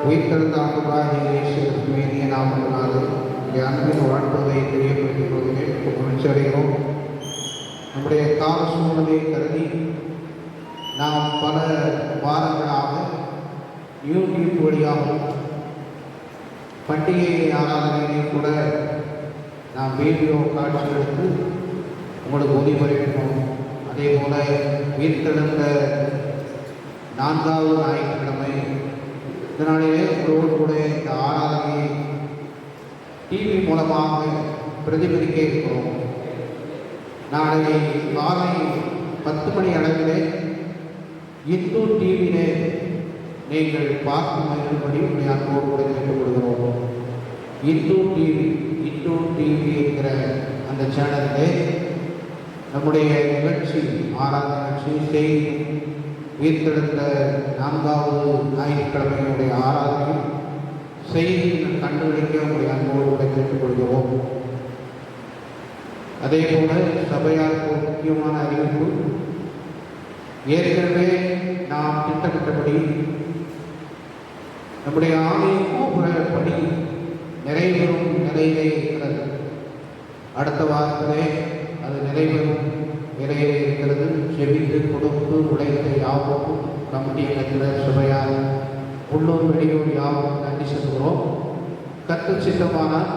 உயிர்த்தெழுந்த ஆண்டவராகிய இயேசு கிறிஸ்துவின் இனிய நாமத்தினாலே உங்களுடைய அன்பின் வாழ்த்துவதை தெரியப்படுத்திக் கொள்கிறேன். மகிழ்ச்சி அடைகிறோம். நம்முடைய கால சூழ்நிலையை கருதி நாம் பல வாரங்களாக யூடியூப் வழியாகவும் பண்டிகை ஆராதனையிலே கூட நாம் வீடியோ காட்சி எடுத்து உங்களுக்கு ஒளிபரப்பினோம். அதே போல உயிர்த்தெழுந்த 4வது ஞாயிற்றுக்கிழமை இதனாலேயே உங்களோடு கூட இந்த ஆராதனையை டிவி மூலமாக பிரதிபலிக்க இருக்கிறோம். நாளை காலை 10 மணி அளவிலே இந்து டிவியிலே நீங்கள் பார்த்து மகிழும்படி உங்களை அன்போடு கூட கேட்டுக்கொள்கிறோம். இந்து டிவி என்கிற அந்த சேனலிலே நம்முடைய நிகழ்ச்சி ஆராதனை நிகழ்ச்சி செய்தி உயிர்த்தெழுந்த 4வது ஞாயிற்றுக்கிழமையினுடைய ஆராதனையும் செய்தியில் கண்டுபிடிக்க உங்களுடைய அன்போடு கூட கேட்டுக்கொள்கிறோம். அதே போல சபையாருக்கு ஒரு முக்கியமான அறிவிப்பு. ஏற்கனவே நாம் திட்டமிட்டபடி நம்முடைய ஆலய கோபுரப்படி நிறைவேறும் நிலையிலே இருக்கிறது. அடுத்த வாரத்திலே அது நிறைவேறும் நிலையிலே இருக்கிறது. செவித்து கொடுத்து உழைத்த யாவும் கமிட்டி அமைக்கிற சபையார் உள்ளூர் வெளியூர் யாவும் நன்றி சொல்கிறோம். கர்த்தர் சித்தமானால்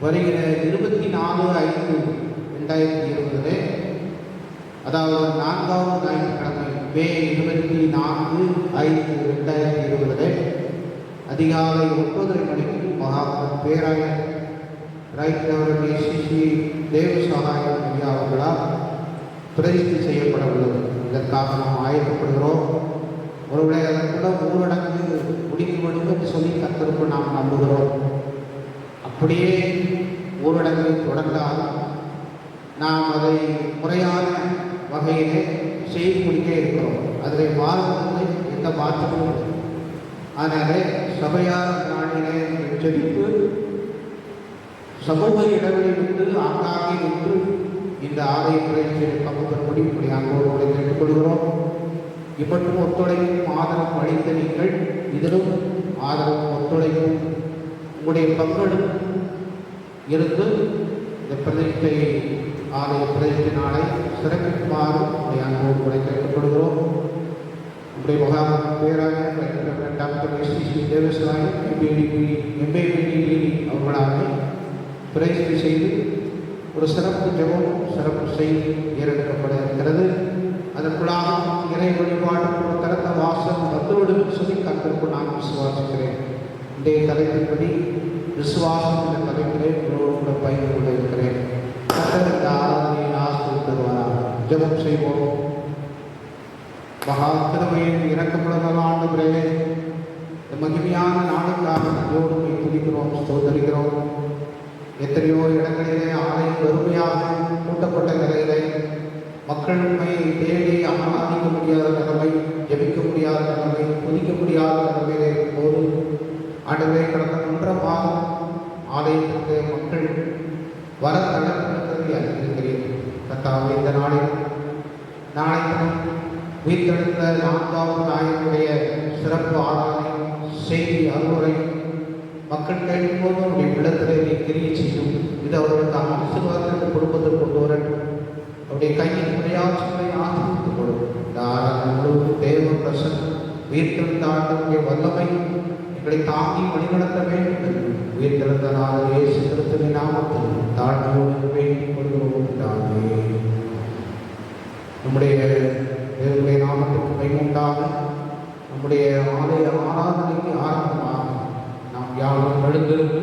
வருகிற 24/5/2020 அதாவது 4வது ஞாயிற்றுக்கிழமை மே 24/5/2020 அதிகாலை 9:30 மணிக்கு மகாத்மா பேராயர் ரைட் ரெவரண்ட் ஏசிசி தேவ சகாயம் ஐயா அவர்களால் பிரதிஷ்டை செய்யப்பட உள்ளது. இதற்காக நாம் ஆயத்தப்படுகிறோம். ஒருவேளை அதற்குள்ள ஊரடங்கு முடிக்கப்படும் என்று சொல்லி கர்த்தருக்கு நாம் நம்புகிறோம். அப்படியே ஊரடங்கு தொடர்ந்தால் நாம் அதை முறையான வகையிலே செய்து முடிக்க இருக்கிறோம். அதில் வாழ்வதில் எந்த மாற்றமும் இல்லை. அதனாலே சபையார் நாளிலே ஜெபிப்பு சமூக இடைவெளி விட்டு ஆங்காங்கே விட்டு இந்த ஆலய பிரச்சனை பங்கு பெறும்படி இப்படி அன்போடு கேட்டுக்கொள்கிறோம். இப்பட்டும் ஒத்துழைப்பும் ஆதரவும் அளித்த நீங்கள் இதிலும் ஆதரவும் ஒத்துழைப்பும் உங்களுடைய பங்கெடுப்பு இருந்து இந்த பிரதிஷ்டை ஆலய பிரதிஷ்டை நாளை சிறப்பிக்குமாறு உங்களுடைய அன்போடு கூட கேட்டுக்கொள்கிறோம். நம்முடைய மகாத்மா பேராயர் டாக்டர் எஸ்டிசி தேவசாயம் எம்பிடி அவர்களாக பிரதிஷ்டை செய்து ஒரு சிறப்பு ஜெபம் சிறப்பு செய்தி ஏறெடுக்கப்பட இருக்கிறது. அதற்குள்ளாக இறை வழிபாடு ஒரு திறந்த வாசல் வந்துவிடும் சொல்லி கர்த்தருக்கு நான் விசுவாசிக்கிறேன். இன்றைய தலைப்பின்படி விசுவாசம் என்ற தலைப்பிலே உங்களோடு கூட பயிர் கொள்ள இருக்கிறேன். கர்த்தர் இந்த ஆராதனையை ஆசிரியர் தருவாராக. ஜெபம் செய்வோம். மகா திருமையின் இறக்கப்படுதல் ஆண்டவரே, இந்த மகிமையான நாளுக்காக நன்றியோடு போய் துதிக்கிறோம், ஸ்தோத்தரிக்கிறோம். எத்தனையோ இடங்களிலே ஆலயம் வெறுமையாக கூட்டப்பட்ட நிலையிலே மக்கள் உண்மையை தேடி ஆராதிக்க முடியாத நிலைமை, ஜெபிக்க முடியாத நிலைமை, துதிக்க முடியாத நிலைமையிலே இருக்கும்போது ஆண்டவரே கடந்த 1.5 மாதம் ஆலயத்திற்கு மக்கள் வர தளர்ந்திருக்கிறதை அறிந்திருக்கிறேன். கர்த்தாவே, இந்த நாளில் நாளை தினம் உயிர்த்தெழுந்த 4வது ஞாயிற்றுடைய சிறப்பு ஆராதனை செய்தி அறுவரை மக்கள் கேட்கும்போது அவருடைய விடத்திலே கிரியை செய்யும். இது அவர்களுக்கு ஆசீர்வாதத்தை குடும்பத்தில் கொண்டு வரட்டும். அவருடைய கையின் பிரயாசங்களை ஆசீர்வதித்துக் கொள்ளும். இந்த ஆராதனை முழுவதும் தேவ பிரசன்னம் உயிர்த்தெழுந்த ஆண்டவருடைய வல்லமை எங்களை தாங்கி வழிநடத்த வேண்டும். உயிர்த்தெழுந்த நாள் இயேசு கிறிஸ்துவின் நாமத்தில் தாழ்மையோடு வேண்டிக் கொள்கிறோம். நம்முடைய தேவனுடைய நாமத்திற்கு மைமுண்டாக நம்முடைய ஆலய ஆராதனைக்கு ஆரம்பமாக நாம் யாரும் எழுந்திருந்து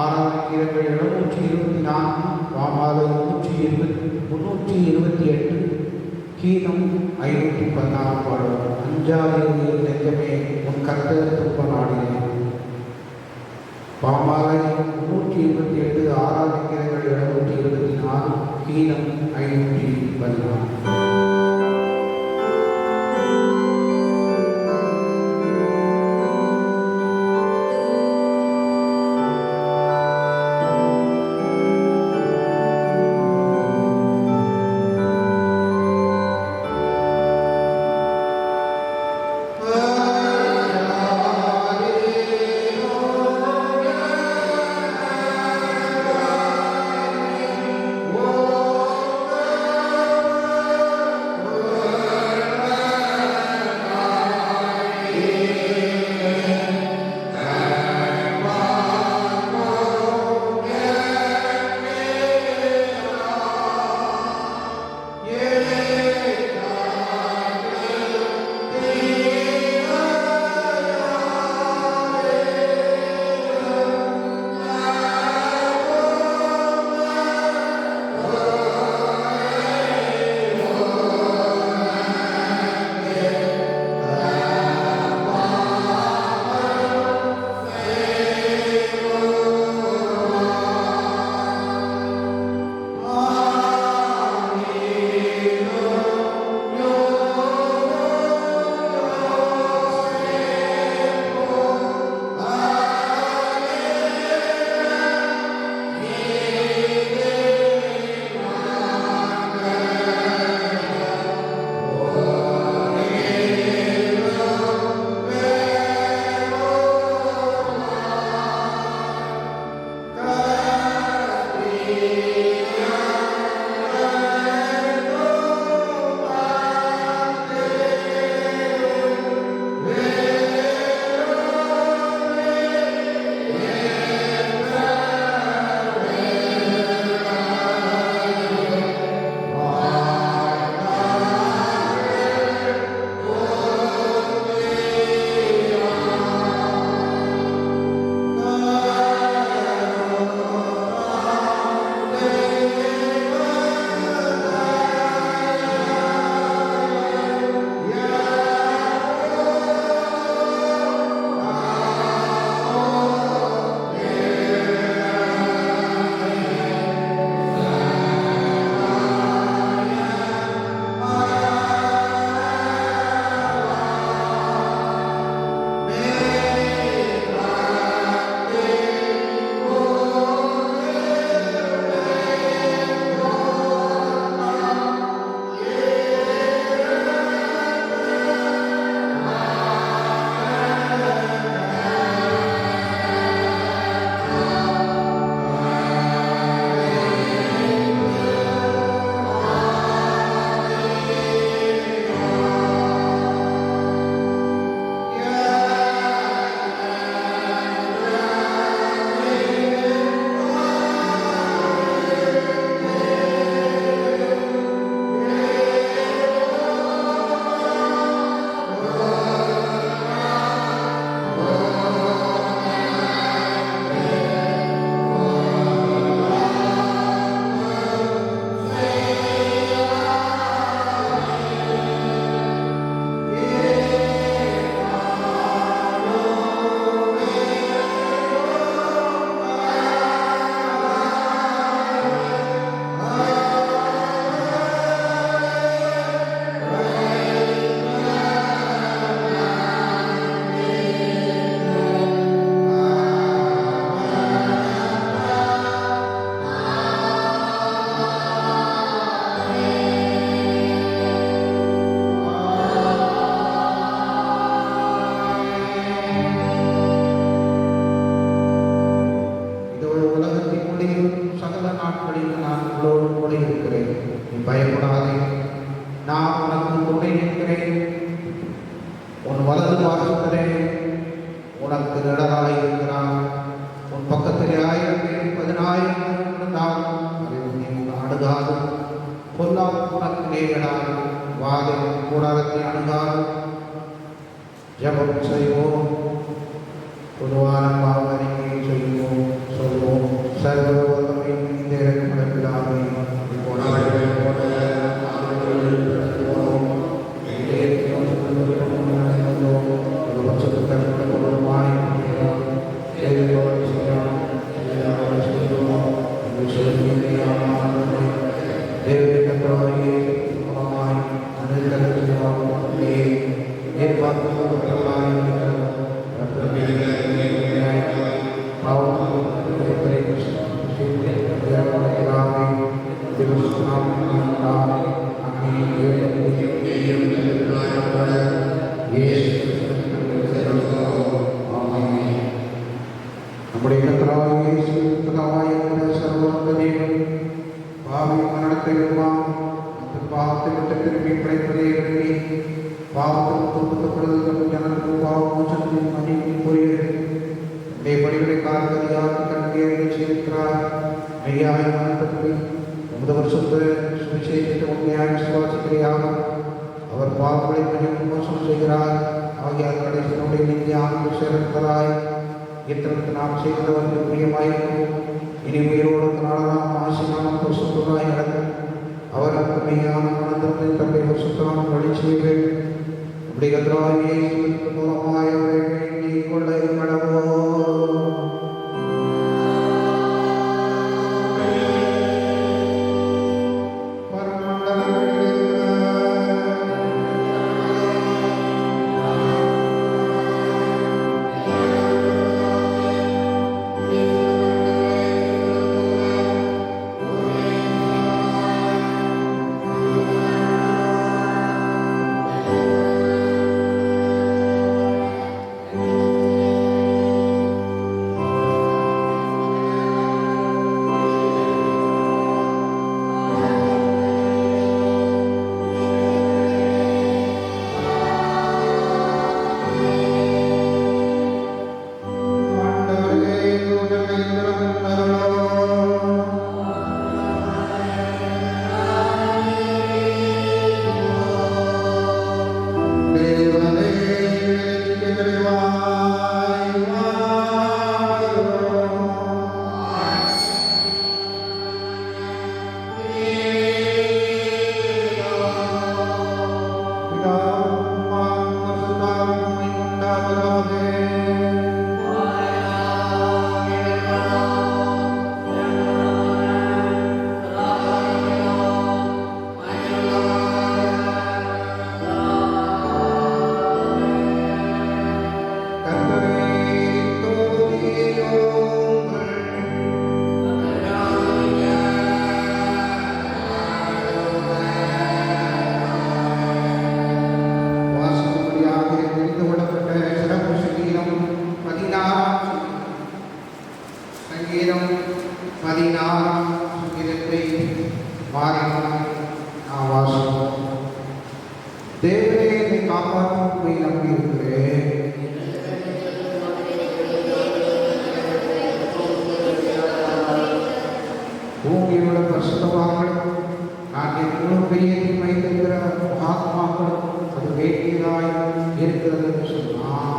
ஆராதனைக்கு 724 வாமாலை 328 கீதம் 516 பாடல். 5வது நெஞ்சமே உன் கர்த்தர் துப்ப நாடினேன். பாமாலை 328 ஆராதனைக்கு 724 கீதம் 516. கர்த்தரே உனக்கு நிழலாயிருக்கிறார். உன் பக்கத்திலே 1000 பேர் 10,000 பேர் இருந்தாலும் அதை நீ அணுகாது. பொல்லாப்பு உனக்கு நேரிடாது. வாதை கூடாரத்தை அணுகாது. ஜெபம் செய்வோம். பொதுவான பாவனையை செய்வோம் சொல்வோம். சர்வ வல்லமை நிறைந்த இரக்கமுள்ள பிதாவே, நம்முடைய கர்த்தராகிய இயேசு பிதாவாகிய சர்வவல்ல தேவன் பாவியின் மரணத்தை விடுவான் மற்றும் பாவத்தை விட்டு திரும்பி பிழைப்பதை விரும்பி பாவத்துக்கு துன்பப்படுவதற்கும் ஜனங்களுக்கு பாவ மோசனத்தையும் மன்னிப்பையும் கூறுகிறது. நம்முடைய பணிகளை காரணமாக கண்ணியை செய்திருக்கிறார். மெய்யாய் மரணப்பட்டு உமது வருஷத்து சுவிசேஷத்தை உண்மையாக விசுவாசிக்கிறையாக அவர் பாவங்களை மன்னிப்பு மோசம் செய்கிறார். ஆகியால் கடைசி நம்முடைய நித்திய ஆனந்த சேர்ந்தாய் இத்தனத்து நாம் செய்தவர்கள் பிரியமாயிருக்கும். இனி உயிரோடு நாளெல்லாம் ஆசிரியமான சுத்தமாய் நடக்கும். அவர் அந்த மெய்யான மனதிற்கு தன்னுடைய சுத்தமான வழி செய்ய வேண்டும். அப்படி கர்த்தராகிய இயேசு மூலமாய் அவரை வேண்டிக் கொள்ள கடவோம். தேவனே என்னை காப்பாற்றும் நம்பி இருக்கிறேன். பூமியில் உள்ள பரிசுத்தவான்களும் நான் எவ்வளவு பெரிய தீமை தருகிற ஆத்மாக்களும் அது வேண்டியதாய் இருக்கிறது என்று சொன்னான்.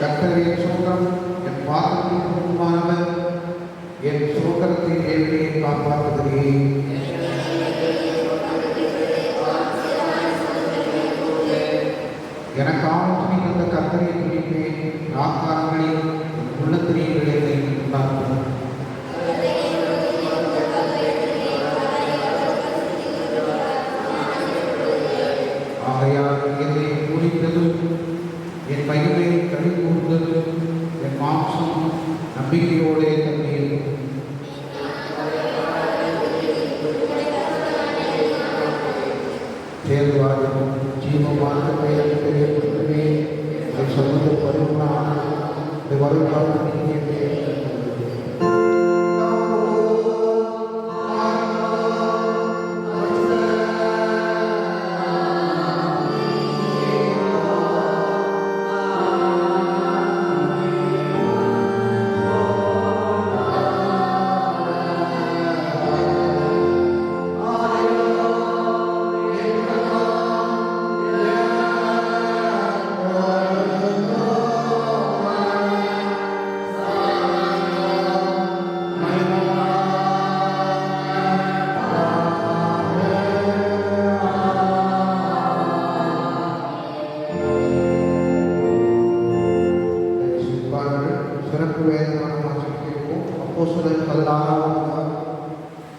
கர்த்தரின் சுதந்திரம் என் பாதத்தின் முன்பானவர், என் சுதந்திரத்தின் தேவனையை காப்பாற்றுகிறேன். எனக்கான துணி வந்த கர்த்தரை துணிப்பேன். ஆக்காரங்களில் உள்ளத்திரிகளை உண்டாக்கும். ஆகையால் என்னை கூறினது என் பயிரை கழி கூர்ந்தது, என் மாம்சம் நம்பிக்கையோடே தண்ணீர்.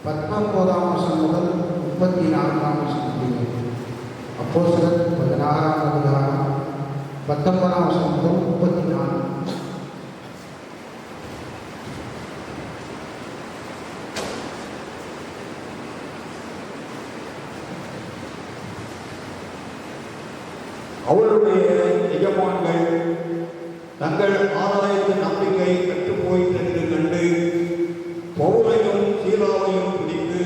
16 19 வசனம் முதல் 34 வசனம் முடியும். அப்போஸ்தலர் 16 19 வசனம் முதல் 34. அவருடைய எஜமான்கள் தங்கள் ஆதாயத்து நம்பிக்கை கற்றுப்போய் என்று கண்டு பவுலையும் சீலாவையும் பிடித்து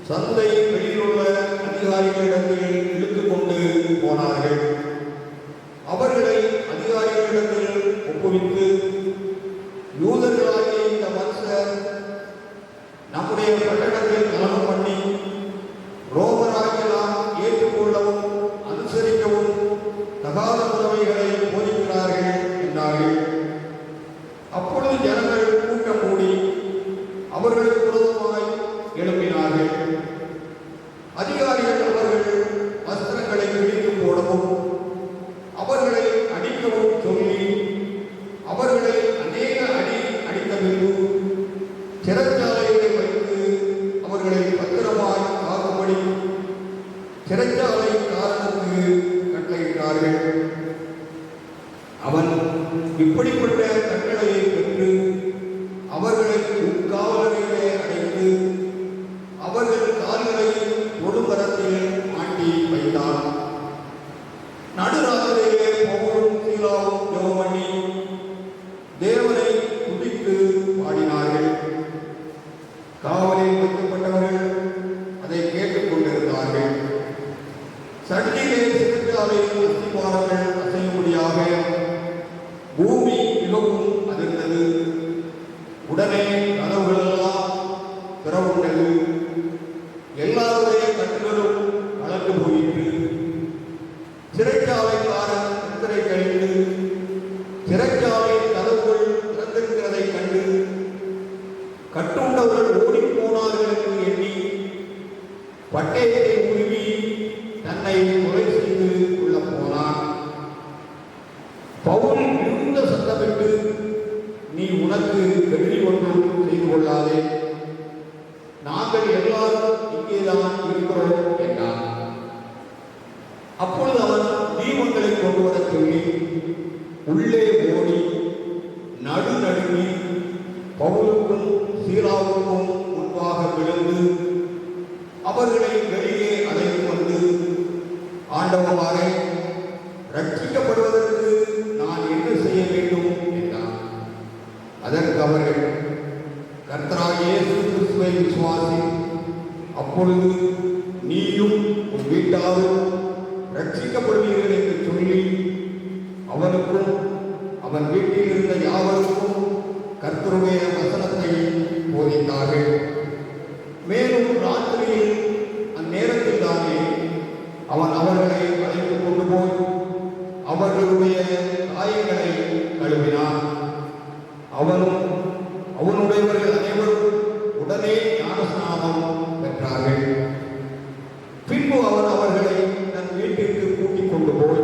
சந்தை வெளியிலுள்ள அதிகாரிகளிடத்தில் இழுத்துக் கொண்டு போனார்கள். அவர்களை அதிகாரிகளிடத்தில் ஒப்புவித்து, யூதர்களாகிய இந்த மனுஷர் நம்முடைய பட்டணத்தில் கலகம் பண்ணி ரோமராகிய நாம் ஏற்றுக்கொள்ளவும் அனுசரிக்கவும் தகாத உறவைகளை போதிக்கிறார்கள் என்றார்கள். அப்பொழுது ஜனங்கள் கூட்டம் கூடி அவர்களுக்கு விரோதமாய் எழுப்பினார்கள். அதிகாரிகள் அவர்கள் வஸ்திரங்களை கிழித்து போடவும் அவர்களை அடிக்கவும் சொல்லி அவர்களை அநேக அடி அடித்த பின்பு சிறைச்சாலைகளை வைத்து அவர்களை பத்திரமாய் காக்கும்படி சிறைச்சாலை காரணத்துக்கு கட்டளையிட்டார்கள். அவன் இப்படிப்பட்ட கட்டளையை பெற்று அவர்களை உட்காவலர்களே அடைத்து அவர்கள் கால்களை ஒடுமரத்தில் மாட்டி வைத்தான். நடுராத்திரியிலே பவுலும் சீலாவும் ஜெபம் பண்ணி தேவனை துதித்து பாடினார்கள். காவலில் வைக்கப்பட்டவர்கள் அதை கேட்டுக் கொண்டிருந்தார்கள். சண்டிலே சிறைச்சாலையில் அஸ்திபாரங்கள் அசையும்படியாக பூமி மிகவும் அதிர்ந்தது. உடனே கதவுகளெல்லாம் திறவுண்டது. எல்லாருடைய கட்டுகளும் கலந்து போயிற்று. சிறைச்சாலைக்காரன் முத்திரை கழித்து சிறைச்சாலை கதவுகள் திறந்திருக்கிறதை கண்டு கட்டுண்டவர்கள் ஓடிப்போனார்கள் என்று எண்ணி பட்டயத்தை உருவி தன்னை கொலை செய்து கொள்ள போனான். பவுல் மிகுந்த சத்தமிட்டு, நீ உனக்கு வெள்ளி ஒன்றும் செய்து கொள்ளாதே, நாங்கள் எல்லாரும் இங்கேதான் இருக்கிறோம் என்றான். அப்பொழுது அவன் தீபங்களை கொண்டு வர சொல்லி உள்ளே ஓடி நடுநடுங்கி பவுலுக்கும் சீலாவுக்கும் முன்பாக விழுந்து அவர்களை வெளியே அழைத்து வந்து, ஆண்டவரே, ரட்சிக்கப்படுவதற்கு நான் என்ன செய்ய வேண்டும் என்றான். அதற்கு அவர்கள், கர்த்தராகிய இயேசு கிறிஸ்துவை விசுவாசி, அப்பொழுது நீயும் உன் வீட்டாரும் ரட்சிக்கப்படுவீர்கள் என்று சொல்லி அவனுக்கும் அவன் வீட்டில் இருந்த யாவருக்கும் கர்த்தருடைய வசனத்தை போதித்தார்கள். மேலும் ராத்திரியில் அந்நேரத்தில் தானே அவன் அவர்களை அழைத்துக் கொண்டு போய் அவர்களுடைய காயங்களை கழுவினான். அவனும் அவனுடையவர்கள் அனைவரும் உடனே ஞானஸ்நானம் பெற்றார்கள். பின்பு அவன் அவர்களை தன் வீட்டிற்கு கூட்டிக் கொண்டு போய்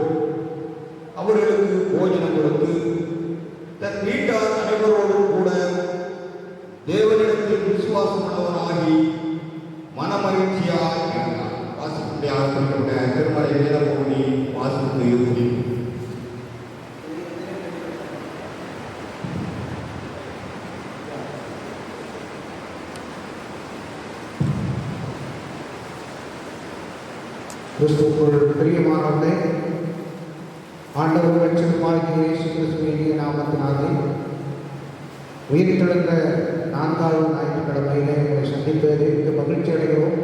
அவர்களுக்கு போஜனம் கொடுத்து தன் வீட்டார் அனைவரோடும் கூட தேவனிடத்தில் விசுவாசம் உள்ளவனாகி மனமகிழ்ச்சியாய் இருந்தான். வாசிப்புடைய திருமலை வேதபூமி வாசிப்பு இறுதி. கிறிஸ்துவுக்குள் பிரியமானவர்களே, ஆண்டவர் இரட்சகருமாகிய இயேசு கிறிஸ்துவின் நாமத்தினாலே உயிர்த்தெழுந்த 4வது ஞாயிற்றுக்கிழமையிலே உங்களை சந்திப்பதில் மகிழ்ச்சி அடைகிறோம்.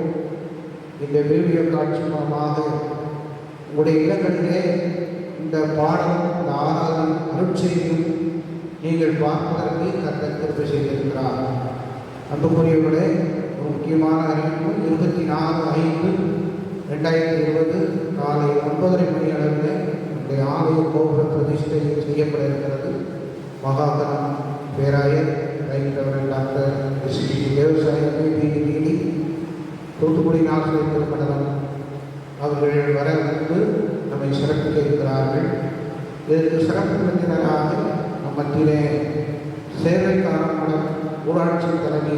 இந்த வீடியோ காட்சி மூலமாக உங்களுடைய இல்லங்களிலே இந்த பாடம், இந்த ஆராதனை அருட்செய்தியும் நீங்கள் பார்ப்பதற்கு கர்த்தர் கிருபை செய்திருக்கிறார். அன்புக்குரியவர்களே, ஒரு முக்கியமான அறிவிப்பு, 24/5/2020 காலை 9:30 மணி அளவில் நம்முடைய ஆலய கோபுர பிரதிஷ்டை செய்யப்பட இருக்கிறது. மகாகணம் பேராயர் ரைட்டவர் டாக்டர் எஸ்டி தேவசாய நீதி தூத்துக்குடி நாசிரியர் திருமணம் அவர்கள் வர வந்து நம்மை சிறப்பிக்க இருக்கிறார்கள். இதற்கு சிறப்பு விருந்தினராக நம் மத்தியிலே சேவைக்காரமடம் ஊராட்சி தலைவி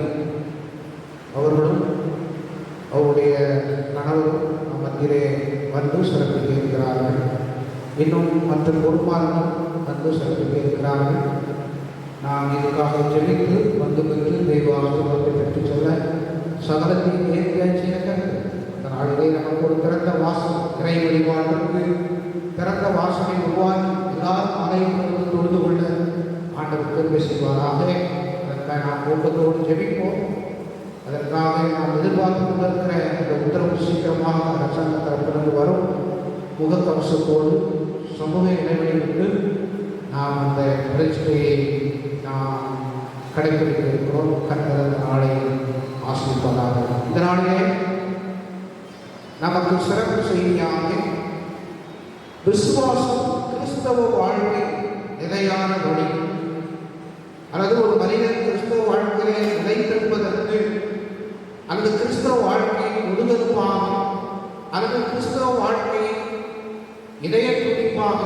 அவர்களும் அவருடைய கணவரும் நம் மத்தியிலே வந்து சிறப்பிக்க இருக்கிறார்கள். இன்னும் மற்ற பொறுப்பாளர்களும் வந்து சிறப்பிக்க இருக்கிறார்கள். நாம் இதுக்காக ஜெபித்து வந்து பெற்று தெய்வ ஆசீர்வாதத்தை பெற்று செல்ல சகலத்தையும் ஏற்காட்சி இருக்கிறது. இந்த நாளிலே நமக்கு ஒரு திறந்த வாசல் இறை வழிபாட்டிற்கு திறந்த வாசலை உருவாக்கி எல்லாரும் ஆலயத்திலிருந்து தொழுது கொள்ள ஆண்டவர் திரும்பி செய்வாராக. அதற்காக நாம் கூட்டத்தோடு ஜெபிப்போம். அதற்காக நாம் எதிர்பார்த்து கொண்டிருக்கிற இந்த உத்தரவு சீக்கிரமாக அரசாங்க தரப்பிலிருந்து வரும். முகக்கவசத்தோடு சமூக இடைவெளி விட்டு நாம் அந்த பிரச்சனையை நாம் கடைபிடிக்க இருக்கிறோம். கர்த்தர் நாளை ஆசீர்வதிப்பாராக. இந்த நாளிலே நமக்கு சிறப்பு செய்தியாக விசுவாசம் கிறிஸ்தவ வாழ்வின் நிலையான வழி, அல்லது ஒரு மனிதன் கிறிஸ்தவ வாழ்க்கையை நிலைத்திருப்பதற்கு, அல்லது கிறிஸ்தவ வாழ்க்கையை முழுவதுமாக, அல்லது கிறிஸ்தவ வாழ்க்கையை இதய துடிப்பாக,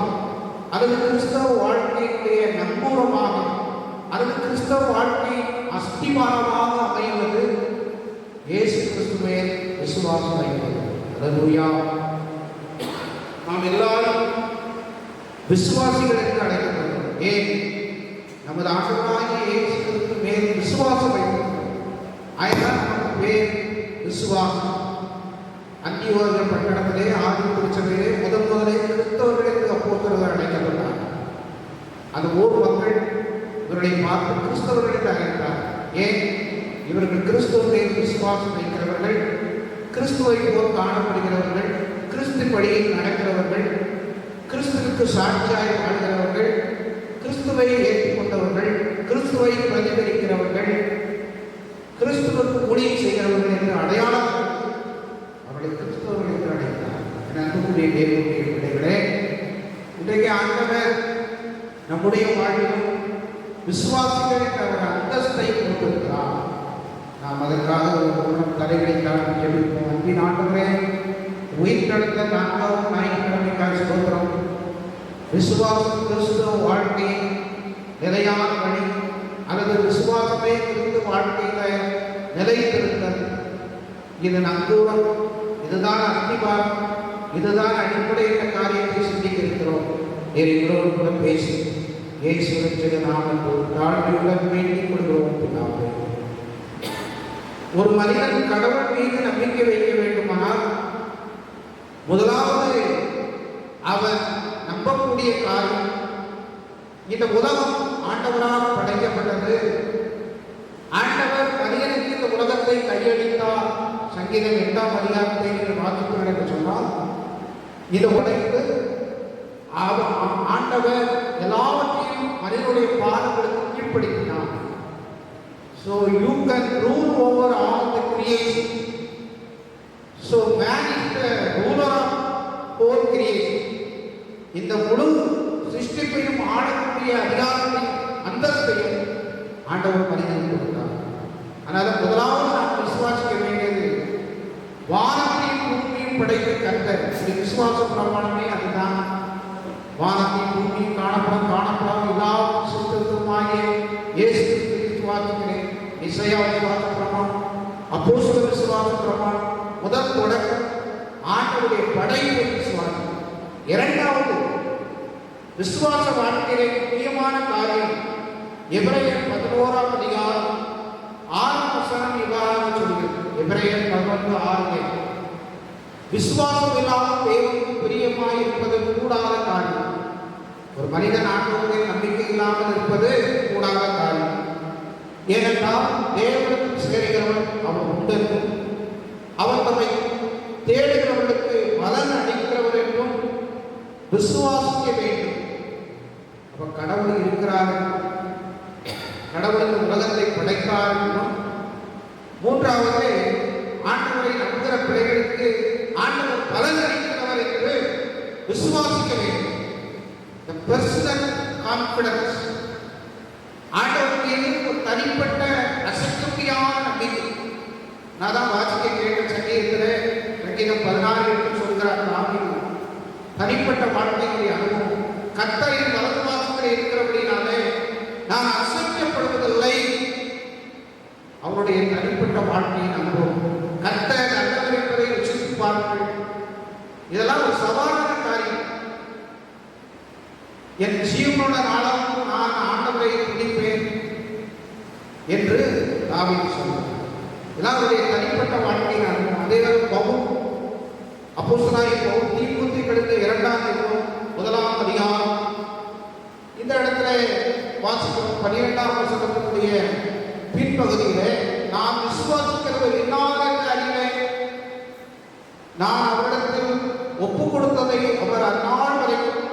அல்லது கிறிஸ்தவ வாழ்க்கையுடைய நங்கூரமாக, அல்லது கிறிஸ்தவ வாழ்க்கை அஸ்திவாரமாக அமைவது இயேசு கிறிஸ்துவே விசுவாசம் வைப்பது. அல்லேலூயா. நாம் எல்லாரும் விசுவாசிகள் என்று அழைக்கப்படுகிறோம். ஏன்? நமது ஆண்டவராகிய இயேசு கிறிஸ்து மேல் விசுவாசம் வைத்திருக்கிறோம். அதனால் நமக்கு பேர் விசுவாசம். அந்தியோகிய பட்டணத்திலே ஆதி திருச்சபையிலே முதலே கிறிஸ்தவர்களுக்கு அப்போஸ்தலர்கள் அழைக்கப்பட்டார். அந்த ஊர் மக்கள் இவர்களை பார்த்து கிறிஸ்தவர்கள் என்று அழைத்தார். ஏன்? இவர்கள் கிறிஸ்துவை விசுவாசம் வைக்கிறவர்கள், கிறிஸ்துவை போல் காணப்படுகிறவர்கள், கிறிஸ்து வழியில் நடக்கிறவர்கள், கிறிஸ்துவுக்கு சாட்சியாய் வாழ்கிறவர்கள், கிறிஸ்துவை ஏற்றுக்கொண்டவர்கள், கிறிஸ்துவை பிரதிபலிக்கிறவர்கள், கிறிஸ்துவுக்கு ஊழியம் செய்கிறவர்கள் என்று அடையாளம் அவர்களை கிறிஸ்தவர்கள் என்று அழைத்தார். அன்புக்குரிய தேவனுடைய பிள்ளைகளே, இன்றைக்கு ஆண்டவர் நம்முடைய வாழ்விலும் விசுவாசிகள் என்ற ஒரு அந்தஸ்தை கொடுத்திருக்கிறார். நாம் அதற்காக ஒரு தலைகளை தாண்டி ஜெபிப்போம். அன்பின் ஆண்டவரே, உயிர் கடந்த 4வது ஞாயிற்றுக்கிழமைக்காக ஸ்தோத்திரம். விசுவாசம் கிறிஸ்துவ வாழ்க்கையின் நிலையான வழி, அல்லது விசுவாசமே கிறிஸ்து வாழ்க்கையில நிலைத்திருத்தல். இது நங்கூரம், இதுதான் அஸ்திவாரம், இதுதான் அடிப்படை என்ற காரியத்தை சிந்திக்க இருக்கிறோம். எங்களோடு கூட பேசி இயேசுவின் நாமத்தில் தாழ்மையுடன் வேண்டிக் கொள்கிறோம் பிதாவே. ஒரு மனிதன் கடவுள் மீது நம்பிக்கை வைக்க வேண்டுமானால் முதலாவது அவர் நம்பக்கூடிய காரியம், இந்த உலகம் ஆண்டவரால் படைக்கப்பட்டது. ஆண்டவர் மனிதனுக்கு இந்த உலகத்தை கையளித்தார். சங்கீதம் 8ஆம் அதிகாரத்தை நீங்கள் வாசிக்கிறீர்கள் என்று சொன்னால், இதை உடைத்து ஆண்டவர் எல்லாவற்றையும் மனிதனுடைய பாதங்களுக்கு கீழ்ப்படுத்தினார். So you can rule over all the creation. So man is the ruler of whole creation. இந்த முழு சிருஷ்டிப்பையும் ஆளக்கூடிய அதிகாரத்தையும் அந்தஸ்தையும் ஆண்டவர் மனிதனுக்கு கொடுத்தார். அதனால முதலாவது நாம் விசுவாசிக்க வேண்டியது, வானத்தையும் பூமியையும் படைத்த கர்த்தர். இந்த விசுவாச பிரமாணமே அதுதான். வானத்தையும் பூமியும் காணப்படாத எல்லா சிஸ்டத்துமாகிய இயேசு கிறிஸ்துவை விசுவாசிக்கிறேன். இசையா விசுவாச பிரமாணம், அப்போஸ்தலர் விசுவாச பிரமாணம், முதல் தொடக்கம் ஆண்டவருடைய படைப்பை விசுவாசம். இரண்டாவது விசுவாச வாழ்க்கையிலே முக்கியமான காரியம், எபிரேயர் 11ஆம் அதிகாரம் 6ஆம் வசனம் இவ்வாறாக சொல்கிறது. எபிரேயர் 11:6. விசுவாசம் இல்லாமல் தேவனுக்கு பிரியமாய் இருப்பது கூடாத காரியம். ஒரு மனிதன் ஆண்டவரை நம்பிக்கை இல்லாமல் இருப்பது கூடாத காரியம். ஏனென்றால் தேவனுக்கு சேருகிறவன் அவன் உண்டென்றும், அவர் தம்மை தேடுகிறவர்களுக்கு பலன் அளிக்கிறவர் என்றும் விசுவாசிக்க வேண்டும். அப்ப கடவுள் இருக்கிறார், கடவுள் இந்த உலகத்தை படைத்தார் என்றும், மூன்றாவது ஆண்டவரை நம்புகிற பிள்ளைகளுக்கு ஆண்டவர் பலன் அளிக்கிறவர் என்று விசுவாசிக்க வேண்டும். The personal confidence, ஆண்டவர் மீது ஒரு தனிப்பட்ட அசைக்க நம்பிக்கை. நான் தான் வாசிக்க கேட்ட சங்கீதத்தில் சங்கீதம் 16 என்று சொல்கிறார். தனிப்பட்ட வாழ்க்கையுடைய அனுபவம், கர்த்தரின் வலது வாசத்தில் இருக்கிறபடினாலே நான் அசைக்கப்படுவதில்லை அவருடைய தனிப்பட்ட வாழ்க்கையின் அனுபவம். கர்த்தர் நல்லவர் என்பதை ருசித்து பாருங்கள். இதெல்லாம் ஒரு சவாலான காரியம். என் ஜீவனோட நாளாகவும் நான் ஆண்டவரை துதிப்பேன் என்று தாவீது சொன்னார். இதெல்லாம் அவருடைய தனிப்பட்ட வாழ்க்கையின் அனுபவம். அதே பவுல், அப்போஸ்தலனாகிய பவுல் தீமோத்தேயுக்கு 2 முதலாம் அதிகாரம் இந்த இடத்துல வாசிக்கிறோம். 12ஆம் வசனத்தினுடைய பின்பகுதியிலே, நான் விசுவாசிக்கிறவர் இன்னார் என்று அறிவேன், நான் அவரிடத்தில் ஒப்பு கொடுத்ததை அவர் அந்நாள் வரைக்கும்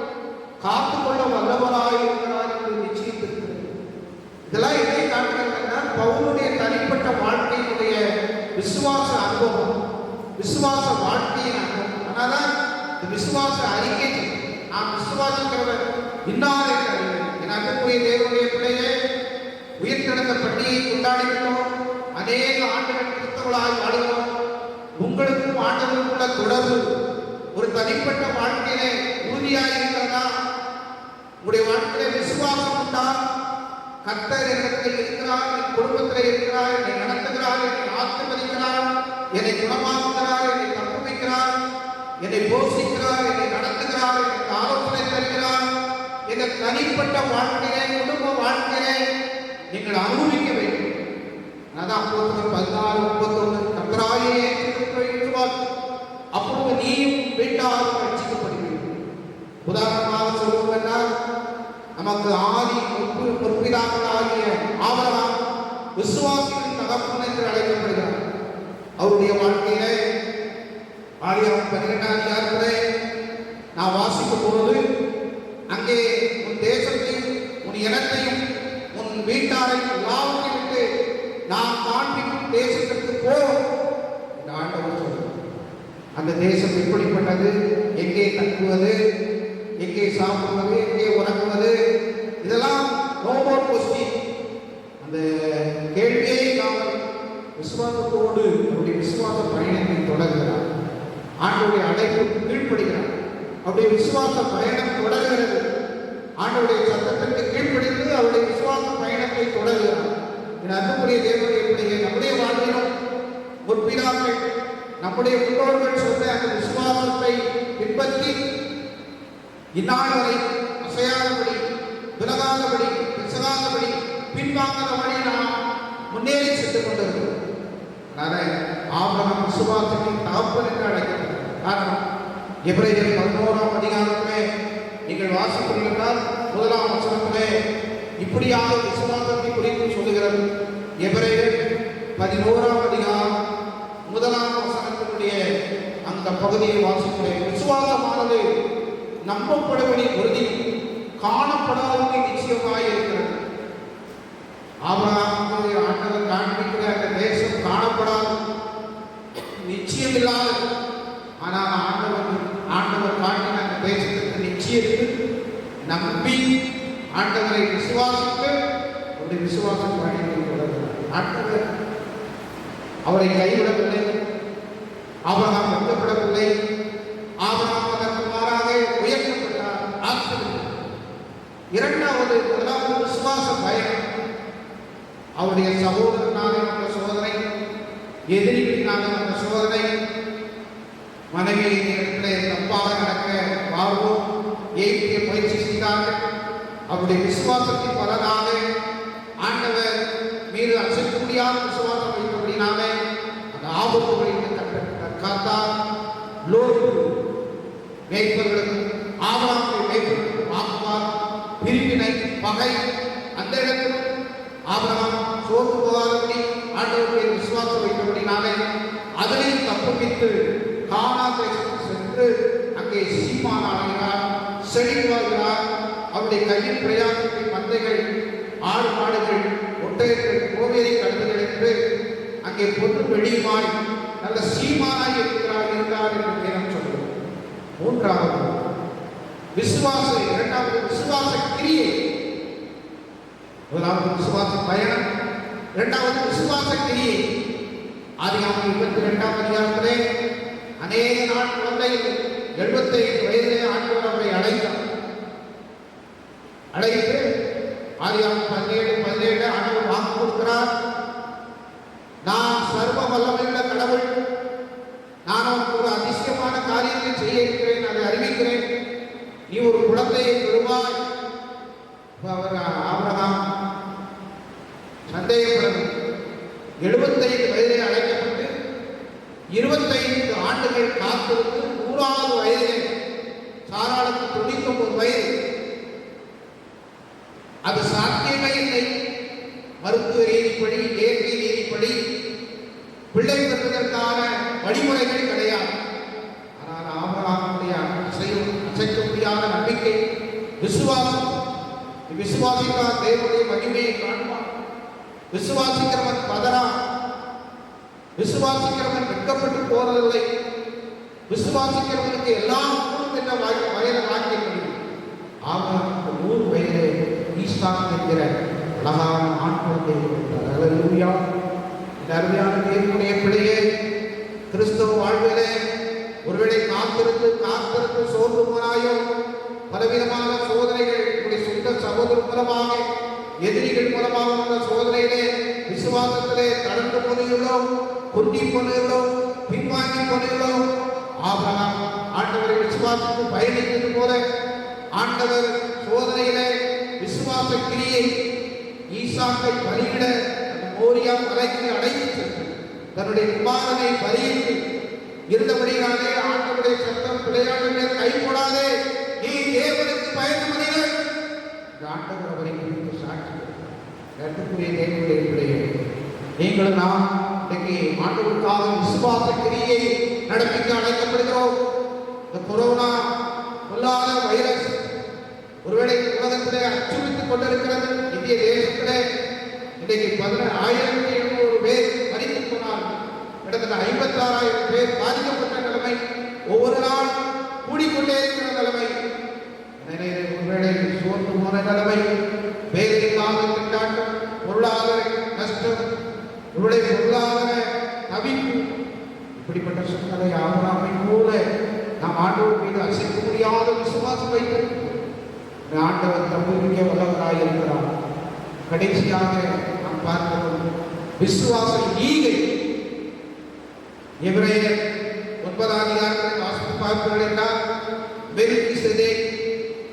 காத்துக்கொள்ள வல்லவராய் இருக்கிறார் என்று நிச்சயித்திருக்கிறது. இதெல்லாம் எதை காட்டுகிறதுனா பவுலுடைய தனிப்பட்ட வாழ்க்கையினுடைய விசுவாச அனுபவம், விசுவாச வாழ்க்கையின் அனுபவம். அதனால இந்த விசுவாச அறிக்கை, நான் விசுவாசிக்கிறவர் இன்னார் என்று அறிவேன். என் அன்புக்குரிய தேவனுடைய பிள்ளையே, உயிர்த்தெழுந்த பண்டிகையை கொண்டாடுகிறோம். அநேக ஆண்டுகள் கிறிஸ்தவர்களாய் வாழ்கிறோம். உங்களுக்கும் ஆண்டவருக்கும் உள்ள தொடர்பு ஒரு தனிப்பட்ட வாழ்க்கையிலே உறுதியாக இருக்கிறதா? உங்களுடைய வாழ்க்கையிலே விசுவாசம் உண்டா? கர்த்தர் என்னிடத்தில் இருக்கிறார், என் குடும்பத்தில் இருக்கிறார், என்னை நடத்துகிறார், என்னை ஆசீர்வதிக்கிறார், என்னை குணமாக்குகிறார், என்னை தப்புவிக்கிறார், என்னை போஷிக்கிறார், என்னை நடத்துகிறார், எனக்கு ஆலோசனை தருகிறார். எங்கள் தனிப்பட்ட வாழ்க்கையிலே, குடும்ப வாழ்க்கையிலே நீங்கள் அனுபவிக்க வேண்டும். அதான் 14:31 கர்த்தராகிய அப்பொழுது நீயும் வீட்டாரும் ரட்சிக்கப்படுவீர்கள். உதாரணமாக சொல்லுவோம் என்றால், நமக்கு ஆதி முற்பிதாக்களாகிய ஆபிரகாம் விசுவாசிகளின் தகப்பன் என்று அழைக்கப்படுகிறார். அவருடைய வாழ்க்கையிலே ஆதியாகமம் 12ஆம் அதிகாரத்திலே நான் வாசிக்கும் பொழுது, அங்கே உன் தேசத்தையும் உன் இனத்தையும் உன் வீட்டாரை எல்லாவற்றையும் விட்டு நான் காண்பிக்கும் தேசத்திற்கு போ என்று ஆண்டவர் சொல்றார். அந்த தேசம் எப்படிப்பட்டது, எங்கே தங்குவது, எங்கே சாப்பிடுவது, எங்கே உறங்குவது, இதெல்லாம் நோ மோர் கொஸ்டின். அந்த கேள்வியே இல்லாமல் விசுவாசத்தோடு அவருடைய விசுவாச பயணத்தை தொடர்கிறார். ஆண்டவருடைய அழைப்புக்கு கீழ்ப்படுகிறார். அவருடைய விசுவாச பயணம் தொடர்கிறது. ஆண்டவருடைய சத்தத்திற்கு கீழ்ப்படிந்து அவருடைய விசுவாச பயணத்தை தொடர்கிறார். என் அன்புக்குரிய தேவனுடைய பிள்ளையை, நம்முடைய வாழ்விலும் முற்பிதாக்கள், நம்முடைய முன்னோர்கள் சொன்ன அந்த விசுவாசத்தை பின்பற்றி இந்நாள் வரை அசையாதபடி, விலகாதபடி, பிசகாதபடி, பின்வாங்காதபடி நாம் முன்னேறி சென்று கொண்டிருக்கிறோம். அதனால ஆபிரகாம் விசுவாசத்தின் தகப்பன் என்று அழைக்கிறார். காரணம், எபிரேயர் 11ஆம் அதிகாரத்திலே நீங்கள் வாசிக்கிறீர்கள். 1ஆம் வசனத்திலே இப்படியாக விசுவாசத்தை குறித்து சொல்லுகிறது. எபிரேயர் 11ஆம் அதிகாரம் 1ஆம் வசனத்தினுடைய அந்த பகுதியை வாசிக்கிறேன். விசுவாசமானது நம்பப்படும்படி உறுதி, காணப்படாதபடி நிச்சயமாய் இருக்கிறது. ஆபிரகாமுக்கு ஆண்டவர் காண்பிக்கிற அந்த தேசம் காணப்படாது, நிச்சயம் இல்லாது. ஆனால் ஆண்டவர் காட்டின அந்த தேசத்திற்கு நிச்சயத்து நம்பி ஆண்டவரை விசுவாசித்து அவருடைய விசுவாசம் வாழ்க்கையை தொடர்கிறார். ஆண்டவர் அவரை கைவிடவில்லை, ஆபிரகாம் வெட்கப்படவில்லை. ஆபிரகாம் அதற்கு மாறாக உயர்த்தப்பட்டார், ஆசீர்வதித்தார். இரண்டாவது, முதலாவது விசுவாச பயணம். அவருடைய சகோதரனாக வந்த சோதனை, எதிரிகளினாக வந்த சோதனை, மனைவியின் இடத்திலே தப்பாக நடக்க வாழ்வோம் ஏற்றிய முயற்சி செய்தார்கள். அவருடைய விசுவாசத்தின் பலனாக ஆண்டவர் மீது அசைக்க முடியாத விசுவாசம் வைத்தபடினாலே அந்த ஆபத்துகளில் காத்தார். லோத்து மேய்ப்பர்களுக்கும் ஆபிரகாமுடைய மேய்ப்பர்களுக்கும் ஆக்குவார், பிரிவினை, பகை, அந்த இடத்தில் ஆபிரகாம் சோர்ந்து போகாதபடி ஆண்டவருடைய விசுவாசம் வைத்தபடினாலே அதிலையும் தப்புவித்து கானான் தேசத்துக்கு சென்று அங்கே சீமான் ஆகிறார், செழிப்பு வாழ்கிறார். அவருடைய கையில் பிரயாணத்தை மந்தைகள், ஆடு மாடுகள், ஒட்டகங்கள், கோவேரி கழுதுகள் என்று அங்கே பொண்ணு வெளியுமாய் நல்ல சீமானாய் இருக்கிறார் என்று நேரம் சொல்லுவோம். மூன்றாவது விசுவாசம், இரண்டாவது விசுவாச கிரியை. முதலாவது விசுவாச பயணம், இரண்டாவது விசுவாச கிரியை. ஆதியாகமம் 22ஆம் அதிகாரத்திலே அநேக நாள் குழந்தைகள் 75 வயதிலே ஆண்டவர் அவரை அழைத்தார். அழைத்து ஆதியாகமம் 17:17 ஆண்டவர் வாக்கு கொடுக்கிறார். நான் சர்வ வல்லமையுள்ள கடவுள், நான் உனக்கு ஒரு அதிசயமான காரியத்தை செய்ய இருக்கிறேன், அதை அறிவிக்கிறேன், நீ ஒரு குழந்தையை பெறுவாய். அவர் ஆபிரகாம் சந்தேகப்படவில்லை. 75 வயதிலே அழைக்கப்பட்டு 25 ஆண்டுகள் காத்திருந்து 100வது வயதிலே சாராளுக்கு 99 வயது. அது சாத்தியமே இல்லை. மருத்துவ ரீதிப்படி, இயற்கை ரீதிப்படி பிள்ளை பெறுவதற்கான வழிமுறைகள் கிடையாது. ஆனால் ஆபிரகாமுடைய அசைக்க முடியாத நம்பிக்கை, விசுவாசம். விசுவாசித்தால் தேவனுடைய மகிமையை காண்பான். விசுவாசிக்கிறவன் பதறான். விசுவாசிக்கிறவன் வெட்கப்பட்டு போறதில்லை. விசுவாசிக்கிறவனுக்கு எல்லாம் கூடும் என்ற வயது வாக்கியம் முடியும். ஆபிரகாமுக்கு 100 வயதிலே ஈசாக்கு என்கிற அழகான ஆண் குழந்தை கொடுத்தார். அல்லேலூயா. இந்த அருமையான தேவனுடைய பிள்ளையே, கிறிஸ்தவ வாழ்விலே ஒருவேளை காத்திருந்து சோர்ந்து போனாயோ, பலவிதமான சோதனைகள் உடைய சொந்த சகோதரர் மூலமாக, எதிரிகள் மூலமாக வந்த சோதனையிலே விசுவாசத்திலே கடந்து போனீர்களோ, குண்டி போனீர்களோ, பின்வாங்கி போனீர்களோ, ஆபிரகாம் ஆண்டவரை விசுவாசித்து பயணித்தது போல ஆண்டவர் சோதனையிலே விசுவாச கிரியை ஈசாக்கை பலியிட அந்த மோரியா மலைக்கு அழைத்து சென்று தன்னுடைய குமாரனை பலியிட்டு இருந்தபடியாலே ஆண்டவருடைய சத்தம் பிள்ளையாளர்களே கை போடாதே, நீ தேவனுக்கு பயந்து மனிதன். ஆண்டவர் அவரை குறித்து சாட்சி கற்றுக்குரிய தேவனுடைய பிள்ளையே, நீங்களும் நாம் இன்றைக்கு ஆண்டவருக்காக விசுவாச கிரியை நடப்பிக்க அழைக்கப்படுகிறோம். இந்த கொரோனா பொல்லாத வைரஸ் ஒருவேளை உலகத்திலே அச்சுறுத்திக் கொண்டிருக்கிறது. இந்திய தேசத்திலே இன்றைக்கு 16,700 பேர் மரித்து போனார். கிட்டத்தட்ட 56,000 பேர் பாதிக்கப்பட்ட நிலைமை, ஒவ்வொரு நாள் கூடிக்கொண்டே இருக்கிற நிலைமை, ஒருவேளை சோர்ந்து போன நிலைமை, வேலைக்காக திண்டாட்டம், பொருளாதார நஷ்டம், ஒருவேளை பொருளாதார தவிப்பு, இப்படிப்பட்ட சூழ்நிலை ஆபிரகாமை போல நாம் ஆண்டவர் மீது அசைக்க முடியாத விசுவாசம் வைத்திருக்கிறோம். ஆண்டவர் தப்புவிக்க வல்லவராய் இருக்கிறார். கடைசியாக நாம் பார்க்கிறோம் விசுவாச ஈகை. எபிரேயர் 9ஆம் அதிகாரத்தை வாசித்து பார்க்கிறீர்கள் என்றால், மெல்கிசேதேக்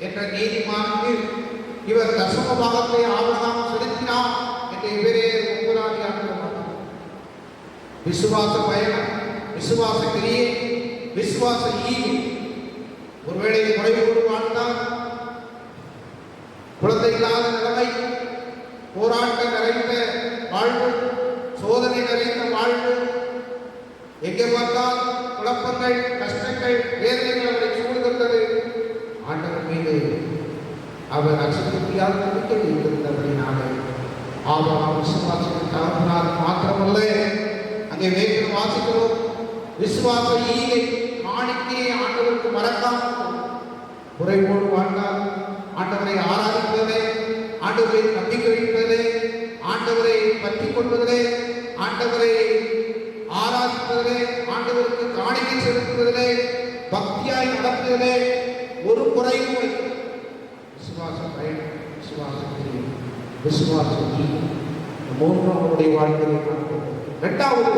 என்ற நீதிமானுக்கு இவர் தசம பாகத்தை ஆபிரகாம் செலுத்தினார் என்று எபிரேயர் 9ஆம் அதிகாரத்தில் பார்க்கிறோம். விசுவாச பயணம், விசுவாச கிரியை, விசுவாச ஈகை. ஒருவேளை குறைவோடு வாழ்ந்தால், குழந்தை இல்லாத நிலைமை, போராட்டம் நிறைந்த வாழ்வு, சோதனை நிறைந்த வாழ்வு, எங்கே பார்த்தால் குழப்பங்கள், கஷ்டங்கள், வேதனைகள் அவரை சூழ்ந்திருந்தது. ஆண்டவர் மீது அவர் அசைக்க முடியாத நம்பிக்கை வைத்திருந்தபடினாலே ஆபிரகாம் விசுவாசத்தினால் மாத்திரமல்ல, அங்கே வேதத்தில் வாசிக்கிறோம் விசுவாச ஈகை காணிக்கையை ஆண்டவருக்கு மறக்காமல் குறைவோடு வாழ்ந்தால் ஆண்டவரை ஆராதிப்பதே, ஆண்டவரை நம்பிக்கை வைப்பதே, ஆண்டவரை பற்றி கொள்வதே, ஆண்டவரை ஆராதிப்பதே, ஆண்டவருக்கு காணிக்கை செலுத்துவதே, பக்தியாய் நடப்பதே ஒரு குறையும் வைக்கும். விசுவாச பயணம், விசுவாச கிரியை, விசுவாச ஈகை, மூன்றாம் அவருடைய வாழ்க்கையை பார்க்கிறோம். இரண்டாவது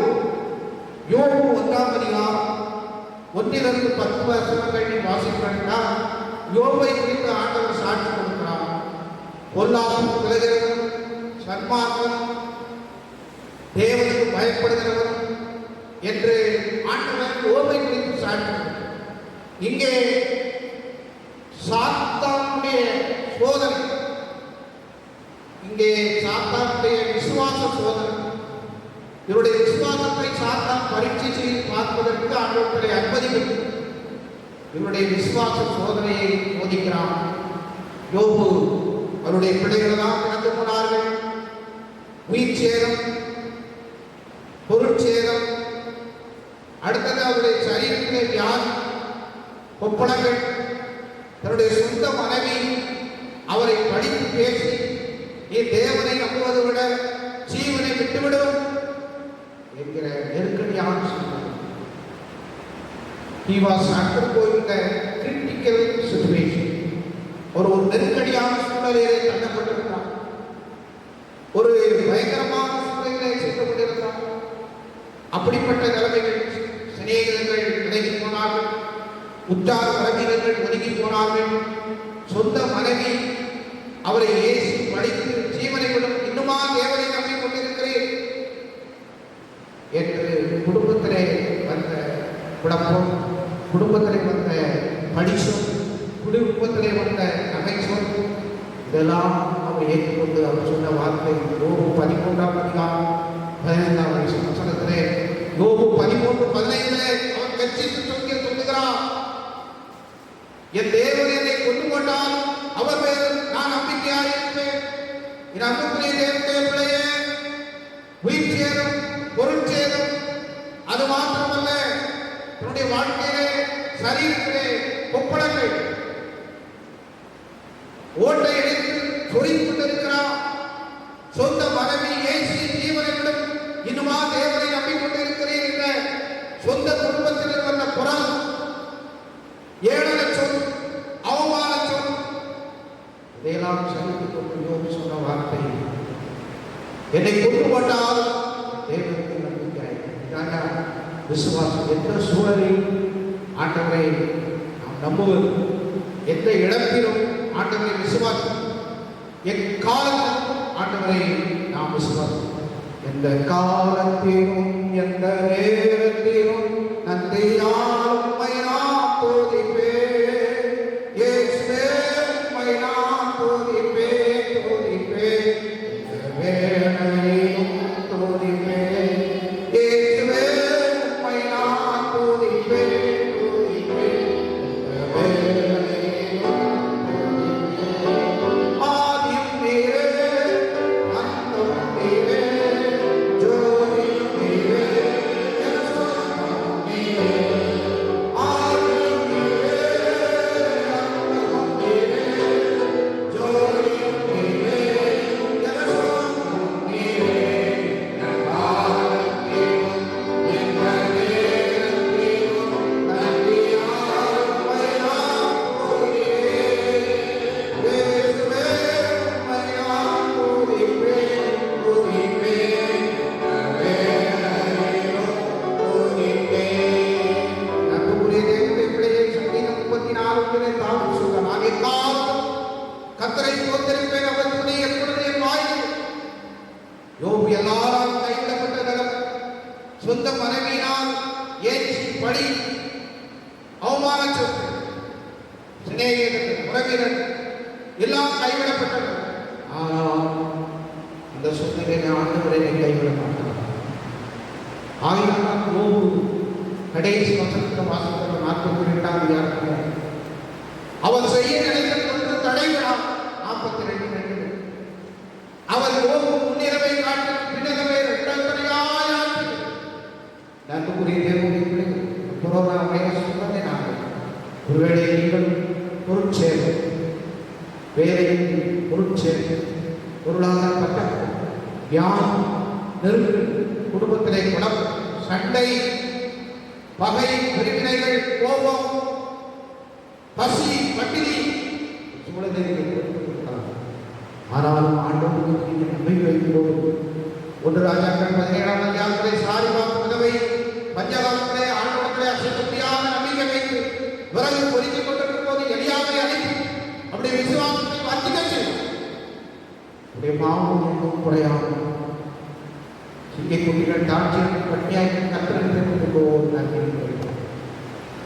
யோபு 1ஆம் அதிகாரம் 1 to 10 வசனங்கள் வாசிக்கிறீர்கள். யோபை குறித்து ஆண்டவர் சாட்சி கொடுக்கிறார். பொல்லாப்பு விலகிறவன், சன்மார்க்கன், தேவனுக்கு பயப்படுகிறவன் என்று ஆண்டவர் யோபை குறித்து சாட்சி கொடுக்கிறார். இங்கே சாத்தானுடைய சோதனை, இங்கே சாத்தானுடைய விசுவாச சோதனை. இவருடைய விசுவாசத்தை சாத்தான் பரீட்சை செய்து பார்ப்பதற்கு ஆண்டவரை அனுமதிக்கிறது. இவருடைய விசுவாச சோதனையை சோதிக்கிறான். யோபு அவருடைய பிள்ளைகளெல்லாம் இறந்து போனார்கள். உயிர் சேதம், பொருட்சேதம், அடுத்தது அவருடைய சரீரத்திலே வியாதி, கொப்பளங்கள், தன்னுடைய சொந்த மனைவி அவரை படித்து பேசி, நீ தேவனை நம்புவதை விட ஜீவனை விட்டுவிடும் என்கிற நெருக்கடியான சூழ்நிலை. He was undergoing a critical situation. ஒரு நெருக்கடியான சூழ்நிலையிலே தள்ளப்பட்டிருந்தார். ஒரு பயங்கரமான சூழ்நிலையிலே சென்று கொண்டிருந்தார். அப்படிப்பட்ட நிலைமைகள், சிநேகிதர்கள் விலகி போனார்கள், உற்றார் உறவினர்கள் ஒதுங்கி போனார்கள், சொந்த மனைவி அவரை இயேசு படித்து ஜீவனை விடும் இன்னுமா தேவனை நம்பிக் கொண்டிருக்கிறேன் என்று குடும்பத்திலே வந்த குழப்பம், குடும்பத்திலே வந்த படிச்சொல், குடும்பத்திலே வந்த நகைச்சொல், இதெல்லாம் அவர் ஏற்றுக்கொண்டு அவர் சொன்ன வார்த்தை யோபு 13ஆம் அதிகாரம் 15ஆம் வசனத்திலே, யோபு 13:15 அவர் கட்சித்து சொல்லுகிறார், என் தேவன் என்னை கொண்டு போட்டால் அவர் மேல் நான் நம்பிக்கையாக இருப்பேன். என் அன்புக்குரிய தேவனுடைய பிள்ளையே, உயிர் சேதம், பொருட்சேதம், அது மாத்திரமல்ல, தன்னுடைய வாழ்க்கையிலே சரீரத்திலே கொப்பளங்கள் ஓட்டை எடுத்து சொரிந்து கொண்டிருக்கிறார். சொந்த மனைவி இயேசு ஜீவனை விடும் இன்னுமா தேவனை நம்பிக்கொண்டிருக்கிறேன் என்ற சொந்த குடும்பத்தினர் வந்த புறம், ஏளன சொல், அவமான சொல், இதையெல்லாம் சகித்துக் கொண்டு யோபு சொன்ன வார்த்தை, என்னை கொண்டு போட்டால் தேவனுக்கு நம்பிக்கை. விசுவாசம் எந்த சூழலில் ஆண்டவரை நாம் நம்புவது, எந்த இடத்திலும் ஆண்டவரை விசுவாசம், எக்காலத்திலும் ஆண்டவரை நாம் விசுவாசம், எந்த காலத்திலும் எந்த நேரத்திலும் நன்றியால் உம்மை நான் துதிப்பேன். இயேசுவே உம்மை நான் துதிப்பேன், துதிப்பேன், எந்த வேளையிலும் துதிப்பேன். இயேசுவே உம்மை நான் துதிப்பேன், துதிப்பேன், எந்த வேளையிலும் துதிப்பேன். ஆதியும் நீரே, அந்தமும் நீரே, ஜோதியும் நீரே, என் சொந்தமும் நீரே. ஆதியும் நீரே, அந்தமும் நீரே, ஜோதியும் நீரே, என் சொந்தமும் நீரே. என் காலத்திலும் எந்த நேரத்திலும் நன்றியால் உம்மை நான் துதிப்பேன். இயேசுவே உம்மை நான் துதிப்பேன், துதிப்பேன், வேளையிலும் துதிப்பேன். அன்புக்குரிய தேவனுடைய பிள்ளையே, சங்கீதம் 34 தாவீது சொல்கிறார், நான் எக்காலத்தும் கர்த்தரை ஸ்தோத்திரிப்பேன், அவர் துணை எப்பொழுதும் என் வாயில். யோபு எல்லாராலும் கைவிடப்பட்ட நிலம், சொந்த மனைவியினால் ஏற்றி பழி, அவமான சொத்து, சிநேகிதர்கள், உறவினர் எல்லாம் கைவிடப்பட்டது. ஆனால் அந்த சூழ்நிலையை ஆண்டவரை கைவிட மாட்டார். ஆயிரம் யோபு கடைசி வசனத்தில் வாசிக்கிற 42ஆம் அதிகாரத்தில் அவர் செய்ய நினைத்தது ஒன்று தடைவிடாம். 42 அவர் யோபு முன்னிரவை காட்டி பின்னரவை இரட்டத்தனையாய் ஆக்கி. அன்புக்குரிய தேவனுடைய பிள்ளைகளே, கொரோனா வைரஸ் சொன்னதே நாங்கள் ஒருவேளை நீங்கள் பொருட்சேதம், வேலையின் பொருட்சேதம், பொருளாதார பட்டம், வியாதி, நெருக்கடி, குடும்பத்திலே குழப்பம், சண்டை, பகை, பிரிவினைகள், கோபம், பசி, பட்டினி சூழலை நீங்கள் கொடுத்திருக்கலாம். ஆனாலும் ஆண்டவருக்கு நீங்கள் நம்பிக்கை வைக்கிறோம். 1 ராஜாக்கள் 17ஆம் அதிகாரத்திலே சாரிபாத் விதவை பஞ்சகாலத்திலே ஆண்டவரிடத்திலே அசைக்க முடியாத நம்பிக்கை வைத்து விறகு பொறுக்கிக் கொண்டிருக்கும் போது எலியாவை அழைத்து அப்படியே விசுவாசத்தை வர்த்திக்க செய்யும். அப்படியே பாவம் ஒன்றும் குறையாமல் சிங்கை குட்டிகள் தாட்சியம் பட்டியாய்க்கு கத்திரத்தை போவோம்.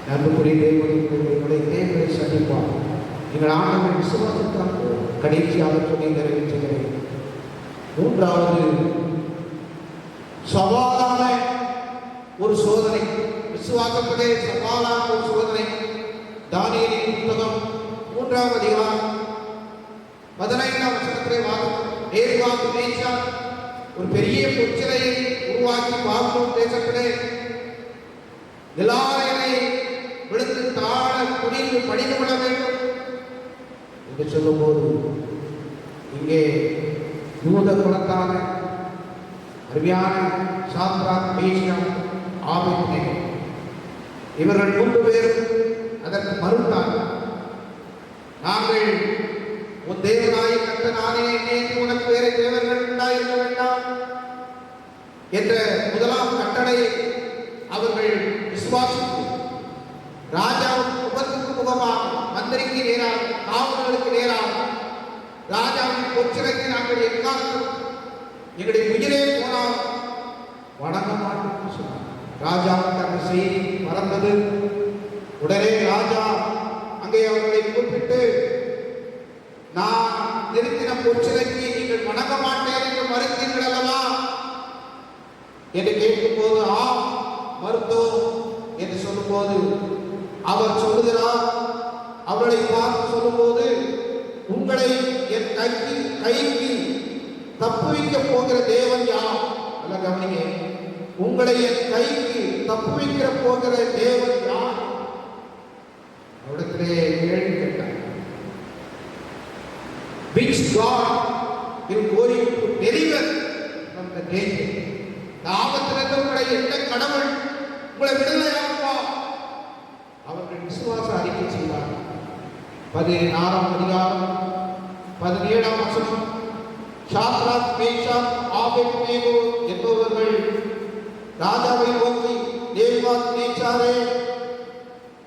நம்புக்குரிய தேவனுடைய தேவனை சந்திப்பார். நீங்கள் ஆண்டவரை விசுவாசத்தான் கடைசியாக சொல்லி நிறைவேற்றுகிறேன். 3வது சவாலான ஒரு சோதனை, விசுவாசத்திலே சவாலான ஒரு சோதனை. தானியேலின் புத்தகம் 3ஆம் அதிகாரம் 15ஆம் வசனத்திலே நேபுகாத்நேச்சார் ஒரு பெரிய பொற்சிலையை உருவாக்கி பாபிலோன் தேசத்திலே எல்லாரையும் விழுந்து தாழ குனிந்து பணிந்து கொள்ள வேண்டும் என்று சொல்லும்போது, இங்கே யூத குலத்தான அருமையான சாத்ராக், மேஷாக், ஆபேத்நேகோ இவர்கள் 3 பேரும் அதற்கு மறுத்தார்கள். நாங்கள் உன் தேவனாய் கர்த்தர் நானே, என்னை உனக்கு வேறு தேவர்கள் உண்டாயிருக்க வேண்டாம். என் என்ற முதலாம் கட்டளையை அவர்கள் விசுவாசித்து ராஜாவுக்கு முகத்துக்கு முகமாக, மந்திரிக்கு நேராக, காவலர்களுக்கு நேராக ராஜாவின் பொச்சிலைக்கு நாங்கள் எக்காலத்தில் எங்களுடைய உயிரே போனால் வணங்க மாட்டோம் சொன்னார். ராஜாவுக்கு அந்த செய்தி மறந்தது. உடனே ராஜா அங்கே அவர்களை கூப்பிட்டு, நான் நிறுத்தின பொச்சிலைக்கு நீங்கள் வணங்க மாட்டேன் என்று மறுத்தீர்கள் அல்லவா என்று கேட்கும்போது, மறுத்தோம் என்று சொல்லும்போது அவர் சொல்லுகிறார், அவர்களை பார்த்து சொல்லும்போது, உங்களை என் கைக்கு தப்புவிக்க போகிற தேவன் யார்? அல்ல கவனிங்க, உங்களை என் கைக்கு தப்புவிக்க போகிற தேவன் யார்? அவரிடத்திலே கேள்வி கேட்டார். Which God will going to deliver from the danger? ஆபத்திலிருந்து உங்களை எந்த கடவுள் உங்களை விடுதலையாக்குவா? அவர்கள் விசுவாச அறிக்கை செய்தார். 16ஆம் அதிகாரம் 17ஆம் வசனம். சாத்ராக், மேஷாக், ஆபேத்நேகோ என்பவர்கள் ராஜாவை நோக்கி, நேபுகாத்நேச்சாரே,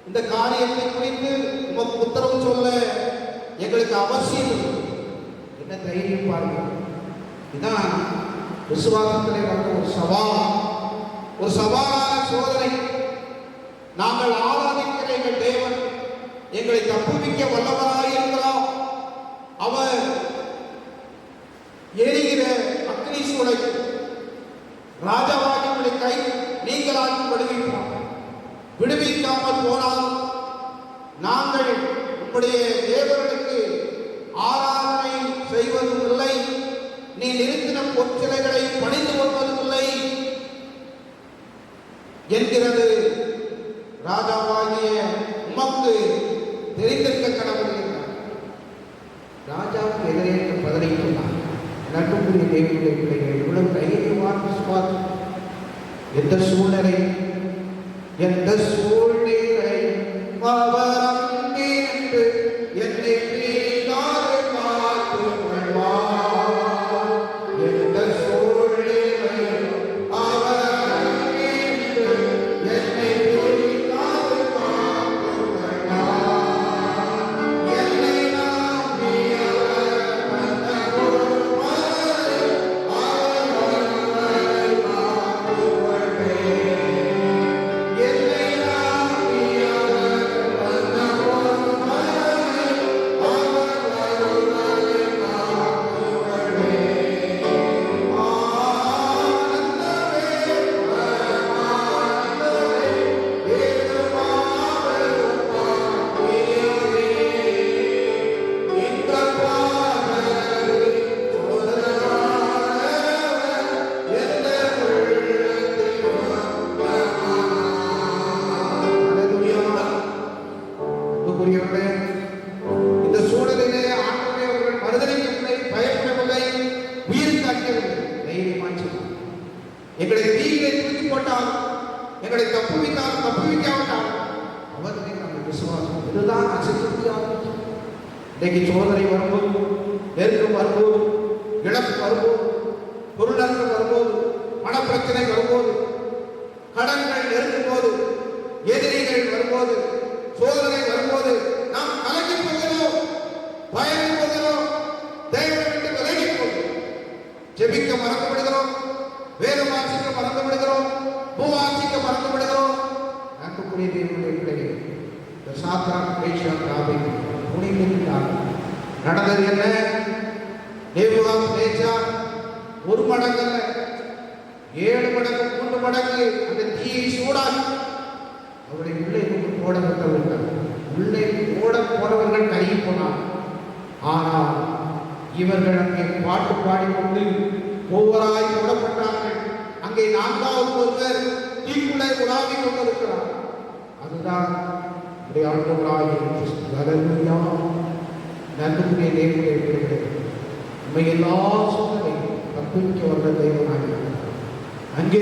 இந்த காரியத்தை குறித்து உமக்கு உத்தரவு சொல்ல எங்களுக்கு அவசியம். என்ன தைரியம் பாருங்க! இதுதான் விசுவாசத்திலே வந்த ஒரு சவாலான சோதனை. நாங்கள் ஆராதிக்கிற எங்கள் தேவன் எங்களை தப்புவிக்க வல்லவராய் இருக்கிறார். அவர் எரிகிற அக்னி சூளை ராஜாவாகிய கை நீங்களாக்கி விடுவிக்காமல் போனால் நாங்கள் உங்களுடைய தேவனுக்கு ஆராதனை செய்வதும் இல்லை, நீ நிறுத்தின பொற்சிலைகளை பணிந்து கொள்வதும் இல்லை என்கிறது ராஜாவாகிய உமக்கு தெரிந்திருக்க கடவுள் என்றார். ராஜாவுக்கு எதிரே பதிலை சொன்னார். நட்புக்குரிய தேவனுடைய பிள்ளைகள், இவ்வளவு தைரியமான விசுவாசம்! எந்த சூழ்நிலை அவர் அங்கே நின்று என்னை காத்து கொள்வார். எந்த சூழ்நிலை அவர் அங்கே நின்று என்னை காத்து கொள்வார். என்னை நம்பி அவர் வந்த ஒருவரை அவரை காத்து கொள்வேன். என்னை நம்பி அவர் வந்த ஒருவரை அவரை காத்து கொள்வேன். ஆனந்தமே பரமானந்தமே ஏதுமாவரும் பாக்கியமே எங்கள் பாதத்தில் சோதரரானவர் எந்த உள்ளத்தில் அன்புக்குரியவர்களே, இந்த சூழலிலே ஆண்டவரை அவர்கள் மறுதலிக்கவில்லை, பயப்படவில்லை, உயிர் காக்கவில்லை. தைரியமாய் சொன்னார், எங்களை தீயிலே தூக்கி போட்டால், எங்களை தப்புவிக்காவிட்டால் அவர்களை நம்ம விசுவாசம். இதுதான் அசையாத. இன்றைக்கு சோதனை வரும்போது, நெருக்கம் வரும்போது, இழப்பு வரும்போது, பொருளாதாரம் வரும்போது, பணப்பிரச்சனை வரும்போது, கடன்கள் நெருங்கும் போது, எதிரிகள் வரும்போது, சோதனை வரும்போது நாம் கலங்கி போகிறோம், பயந்து போகிறோம், தேவனை விட்டு விலகி போகிறோம், ஜெபிக்க மறந்து விடுகிறோம், வேதம் வாசிக்க மறந்து விடுகிறோம், பூவாசிக்க மறந்து விடுகிறோம். அன்புக்குரிய தேவனுடைய பிள்ளைகள், இந்த சாத்ராக், மேஷாக், ஆபேத்நேகோ புனிதர்களாக நடந்தது என்ன? நேபுகாத்நேச்சார் ஒரு மடங்கு அல்ல, 7 மடங்கு 3 மடங்கு அந்த தீயை சூடாக்கி அவருடைய உள்ளே போடப்பட்டவர்கள், உள்ளே போட போனவர்கள் கருகி போனார். ஆனால் இவர்கள் அங்கே பாட்டு பாடிக்கொண்டு ஒவ்வொருவராய் போடப்பட்டார்கள். அங்கே 4வது ஒருவர் தீக்குள்ளே உலாவிக் கொண்டிருக்கிறார். அதுதான் நன்மைக்குரிய தேவனுடைய பிள்ளைகளே, நம்ம எல்லா சூழ்நிலையும் தப்பிக்க வந்த தெய்வனாக அங்கே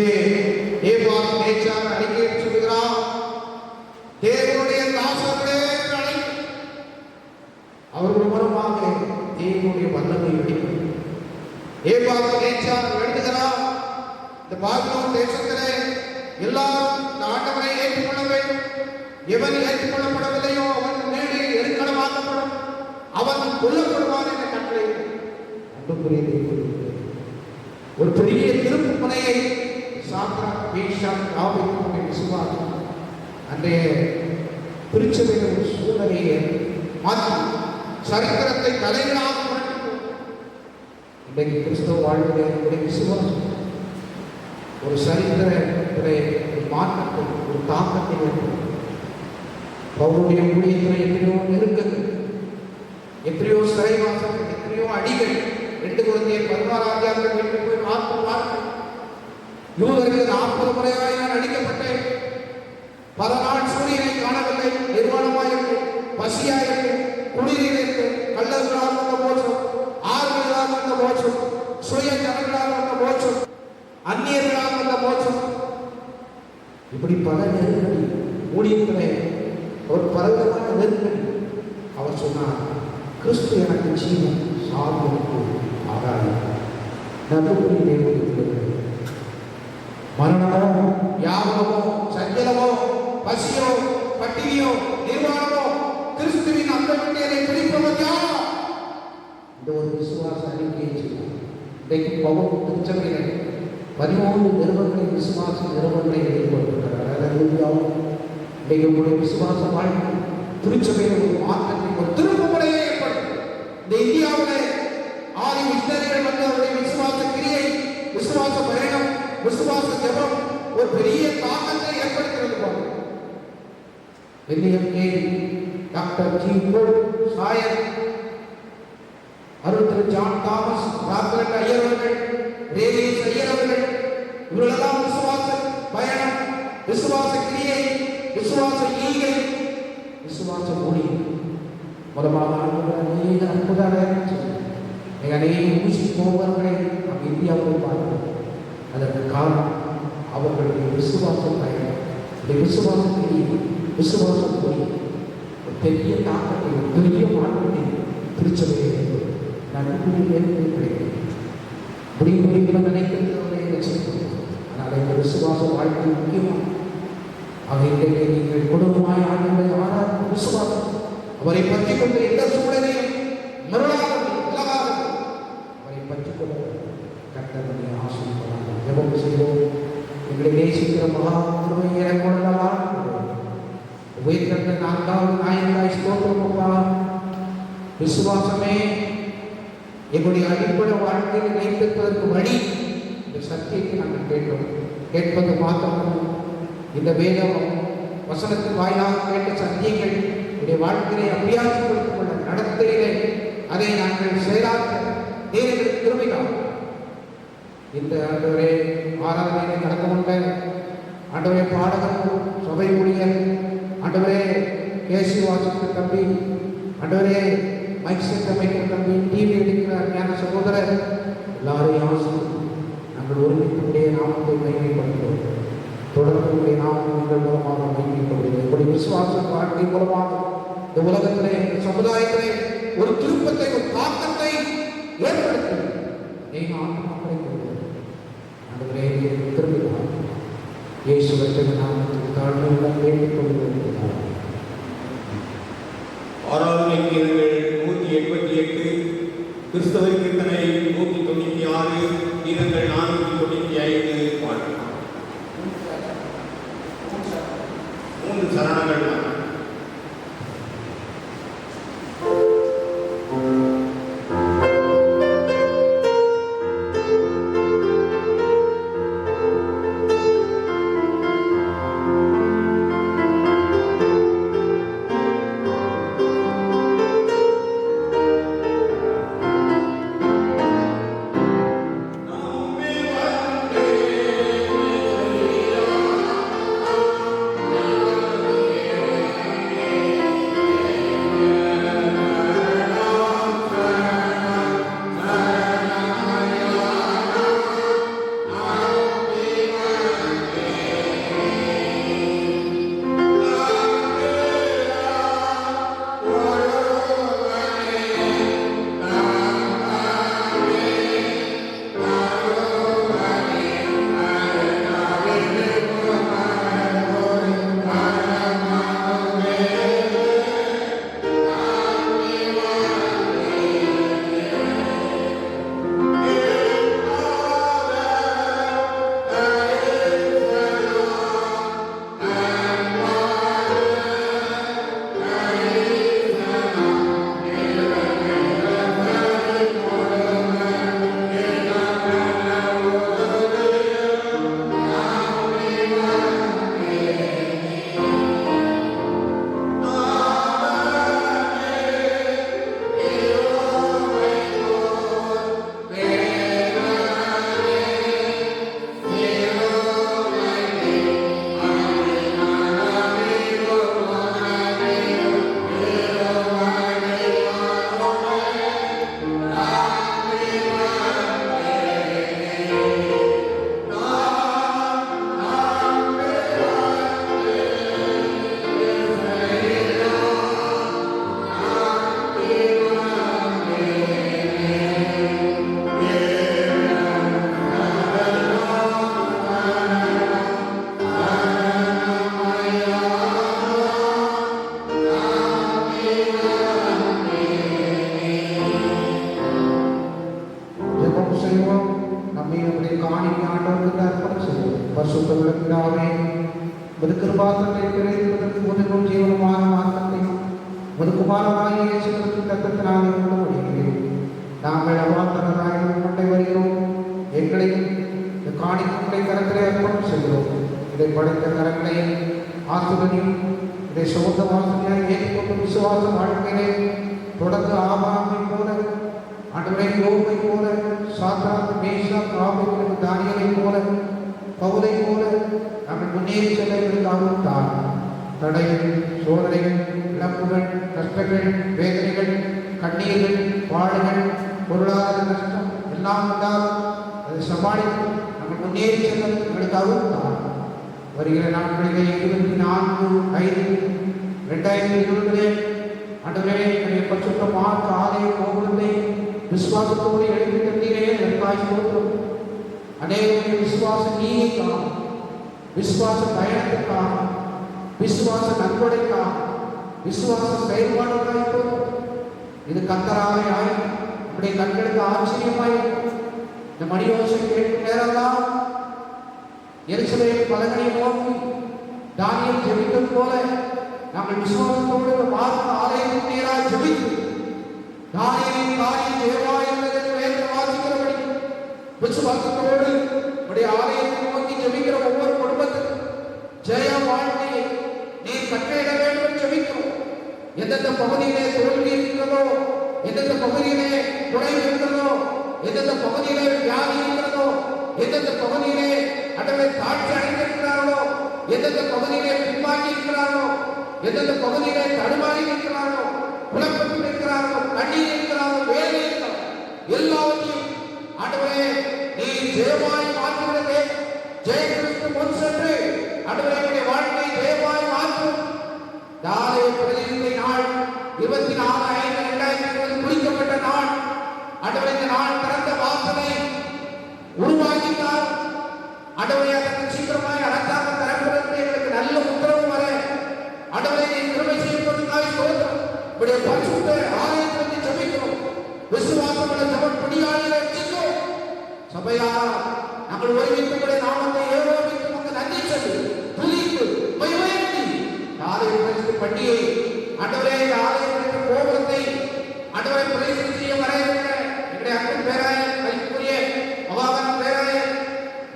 நேபுகாத்நேச்சார் அறிக்கை சொல்கிறார், தேவனுடைய தாசர்களே அவர்கள் மூலமாக தேவனுடைய வல்லமை வெளிப்படும். நேபுகாத்நேச்சார் எழுதுகிறார், இந்த பாபிலோன் தேசத்திலே எல்லாரும் இந்த ஆண்டவரை ஏற்றுக்கொள்ள வேண்டும். எவன் ஏற்றுக்கொள்ளப்படவில்லையோ அவன் மேலே எருக்களமாக்கப்படும், அவன் கொல்லப்படுவான் என்ற கட்டளை அன்புக்குரிய தேவனே, ஒரு பெரிய திருப்பு முனையை சாத்ராக், மேஷாக், ஆபேத்நேகோ விசுவாசம் அன்றைய திருச்சபையின் ஒரு சூழ்நிலையை மாற்றி சரித்திரத்தை தலைகளாக மாற்றினோம். இன்றைக்கு கிறிஸ்தவ வாழ்விலே நம்முடைய விசுவாசம் ஒரு சரித்திரத்திலே ஒரு மாற்றத்தை, ஒரு தாக்கத்தை ஏற்படும். பவுலுடைய ஊழியத்தில் எத்தனையோ நெருக்கங்கள், எத்தனையோ சிறைவாசங்கள், எத்தனையோ அடிகள். 2 குழந்தையர் 16 ஆதியாகமம் வீட்டுக்கு போய் பார்த்து யூதர்கள் 40 முறையாய் நான் அடிக்கப்பட்டேன். பல நாள் சூரியனை காணவில்லை, நிர்வாணமாயிருந்தேன், பசியாயிருந்தேன், குடிநீர் இருந்தேன், கள்ளர்களால் வந்த மோசம், ஆறுகளால் வந்த மோசம், சுய ஜனங்களால் வந்த மோசம், அந்நியர்களால் வந்த மோசம், இப்படி பல நெருக்கடி ஊழியத்திலே ஒரு பலவிதமான நெருக்கடி. அவர் சொன்னார், கிறிஸ்து எனக்கு ஜீவன், சாவு எனக்கு ஆதாயம். நடுவுடைய தேவனுடைய மரணமோ, யாவமோ, சஞ்சலமோ, பசியோ, பட்டினியோ, நிர்வாணமோ, கிறிஸ்துவின் அந்த விண்ணியரை பிடிப்பவர் யார்? இந்த ஒரு விசுவாச அறிக்கையை சொன்னார். இன்றைக்கு பவுல் திருச்சபையிலே 13 நிறுவனங்களை விசுவாச நிறுவனங்களை எதிர்கொண்டிருக்கிறார். இன்றைக்கு உங்களுடைய விசுவாச வாழ்க்கை திருச்சபையில் ஒரு மாற்றத்தை, ஒரு திருப்புமுறையை ஏற்படும். இந்த இந்தியாவிலே ஆதி மிஷனரிகள் வந்து அவருடைய விசுவாச கிரியை, விசுவாச பயணம், விசுவாச ஜெபம் ஒரு பெரிய தாக்கத்தை ஏற்படுத்தியிருப்பாங்க. வில்லியம் கேரி, டாக்டர் ஜி கோட், சாயர், அருள் திரு ஜான் தாமஸ், ராத்ரட் ஐயர் அவர்கள், ரேலிஸ் ஐயர் அவர்கள், இவர்களெல்லாம் விசுவாச பயணம், விசுவாச கிரியை, விசுவாச ஈகை, விசுவாச மொழி மூலமாக அநேக அநேக ஊசி போவர்களை நாம் இந்தியாவில் பார்க்கிறோம். அதற்கு காரணம் அவர்களுடைய விசுவாச பயணம், விசுவாச கிரியை, விசுவாச மொழி ஒரு பெரிய தாக்கத்தை, ஒரு பெரிய மாற்றத்தை திருச்சபையை நான் கிடைக்கும் முடிவு நினைக்கிறதே வச்சிருக்கோம். ஆனால் இந்த விசுவாச வாழ்க்கை முக்கியமாக அவை நீங்கள் குடும்பமாய் ஆண்டுகளை ஆராய்ந்து விசுவாசம் அவரை பற்றி கொண்டு எந்த சூழலையும் அவரை பற்றி கொண்டு கர்த்தருடைய ஆசீர்வாதம் ஜெபம் செய்வோம். எங்களை நேசிக்கிற மகா கிருபையை கொள்ளலாம் உயிர்த்த 4வது நாயகனாய் ஸ்தோத்திரம். விசுவாசமே எங்களுடைய அடிப்படை வாழ்க்கையை வைத்திருப்பதற்கு வழி. இந்த சத்தியத்தை நாங்கள் கேட்பது மாத்திரம் இந்த வேதம் வசனத்தின் வாயிலாக கேட்ட சத்தியங்கள் என்னுடைய வாழ்க்கையை அபியாசப்படுத்திக் கொள்ள நடத்தையிலே அதை நாங்கள் செயலாக்க தேவனுக்கு திரும்பினோம். இந்த ஆண்டவரே ஆராதனை நடந்து கொண்ட ஆண்டவரே பாடகர், சபை ஊழியர், ஆண்டவரே கேசி வாசிக்கிற தம்பி, ஆண்டவரே மைக் செட் அமைக்கிற தம்பி, டிவி எடுக்கிற ஞான சகோதரர் எல்லாரையும் ஆசிரியர் நாங்கள் ஒருமித்துடைய நாமத்தை மகிமைப்படுத்துகிறோம். தொடர்புடைய நாமம் உங்கள் மூலமாக மகிமைப்படுகிறது. உங்களுடைய விசுவாச வாழ்க்கை மூலமாக இந்த உலகத்திலே, இந்த சமுதாயத்திலே ஒரு திருப்பத்தை, ஒரு தாக்கத்தை ஏற்படுத்தி திரும்பினார். இயேசுவின் நாமத்தில் தாழ்மையுடன் வேண்டிக் கொள்கிறோம். ஆராதனை கீதங்கள் 188, கிறிஸ்தவ கீர்த்தனை 196, கீதங்கள் 495 பாடல். 3 சரணங்கள். பரிசுத்தமுள்ள பிதாவே, உமது கிருபாசத்தை பெறுவதற்கு உதவும் ஜீவனமான மார்க்கத்தை உமது குமாரனாகிய இயேசு கிறிஸ்துவின் இரத்தத்தினாலே கொண்டுவருகிறேன். நாங்கள் அவாந்தரராய் கொண்டே வருகிறோம். எங்களையும் இந்த காணிக்கை கரத்திலே அர்ப்பணம் செய்கிறோம். இதை படைத்த கரங்களை ஆசிரியரையும் இதை சொந்த வாசனையாக ஏற்றுக்கொண்டு விசுவாச வாழ்க்கையிலே தொடர்ந்து ஆபாமை போல, ஆண்டவரை யோகை போல, சாத்ராக் மேஷாக் ஆபேல் தானியேலை போல, பவுலை போல நாங்கள் முன்னேறி செல்ல எங்களுக்காகவும் தான் தடைகள், சோதனைகள், இழப்புகள், கஷ்டங்கள், வேதனைகள், கண்ணீர்கள், பாடுகள், பொருளாதார நஷ்டம் எல்லாம் வந்தால் அதை சமாளித்து நாங்கள் முன்னேறி செல்ல எங்களுக்காகவும் தான் வருகிற நாட்களிலே 24/5/2020 ஆண்டவரே, என்னுடைய பரிசுத்த மார்க்க ஆலய கோபுரத்தை விசுவாசத்தோடு எழுப்பி தந்தீரே, அதற்காக ஸ்தோத்திரம். அநேகருடைய விசுவாச நீதிக்காக, விசுவாச பயணத்துக்காக, விசுவாச நன்கொடைக்காக, விசுவாச செயல்பாடுக்காக இது கத்தராக ஆய் நம்முடைய கண்களுக்கு ஆச்சரியமாய் இந்த மணியோசை கேட்கும் நேரம்தான் எருசலேம் பலகனை நோக்கி தானியேல் ஜெபித்தது போல நாங்கள் விசுவாசத்தோடு மார்க்க ஆலயத்தின் நேராக ஜெபித்து தானியேலின் காரியம் ஜெயமாய் உள்ளது வேதம் வாசிக்கிறபடி விசுவாசத்தோடு உடைய ஆலயத்தை நோக்கி ஜெபிக்கிற ஒவ்வொரு குடும்பத்துக்கும் ஜெய வாழ்க்கையை நீ கட்டளையிட வேண்டும் ஜெபிக்கிறோம். எந்தெந்த பகுதியிலே தோல்வி இருக்கிறதோ, எந்தெந்த பகுதியிலே குறைவு இருக்கிறதோ, எந்தெந்த பகுதியிலே வியாதி இருக்கிறதோ, எந்தெந்த பகுதியிலே அடவை தாட்சி அடைந்திருக்கிறார்களோ, எந்தெந்த பகுதியிலே பின்வாங்கி இருக்கிறார்களோ, எந்தெந்த பகுதியிலே தடுமாறி இருக்கிறார்களோ, குழப்பத்தில் இருக்கிறார்களோ, கண்ணீர் இருக்கிறார்களோ, வேலை இருக்கிறார்களோ, எல்லாவற்றையும் ஆண்டவரே நீ ஜெயமாய் மாற்றுகிறதே, ஜெய கிறிஸ்து முன் சென்று ஆண்டவரே வாழ்க்கை ஜெயமாய் மாற்றும். தாலே பிரதிநிதி நாள் 24/5/2020 குறிக்கப்பட்ட நாள். ஆண்டவரே, இந்த நாள் திறந்த வாசலை உருவாக்கினார். ஆண்டவரே, அதற்கு சீக்கிரமாய் அடக்காக தரப்படுறது எங்களுக்கு நல்ல உத்தரவு வர ஆண்டவரே நீ கிருபை செய்வதற்காக ஸ்தோத்திரம். உடைய பரிசுத்த ஆலயத்திற்கு ஜெபிக்கிறோம். விசுவாசமுள்ள ஜெபம் பிடியாளிகளை ரட்சிக்கும். சபையார் நாங்கள் ஒருமித்தபடி நாமத்தை ஏகோபித்து உமக்கு நன்றி சொல்லி துதித்து உயர்த்தி ஆலய பரிசு பண்டிகை ஆண்டவரே இந்த ஆலயத்திற்கு கோபுரத்தை ஆண்டவரை பிரதிஷ்டை செய்ய வர இருக்கிற எங்களுடைய அன்பு பேராய மதிப்புக்குரிய அவாகன பேராய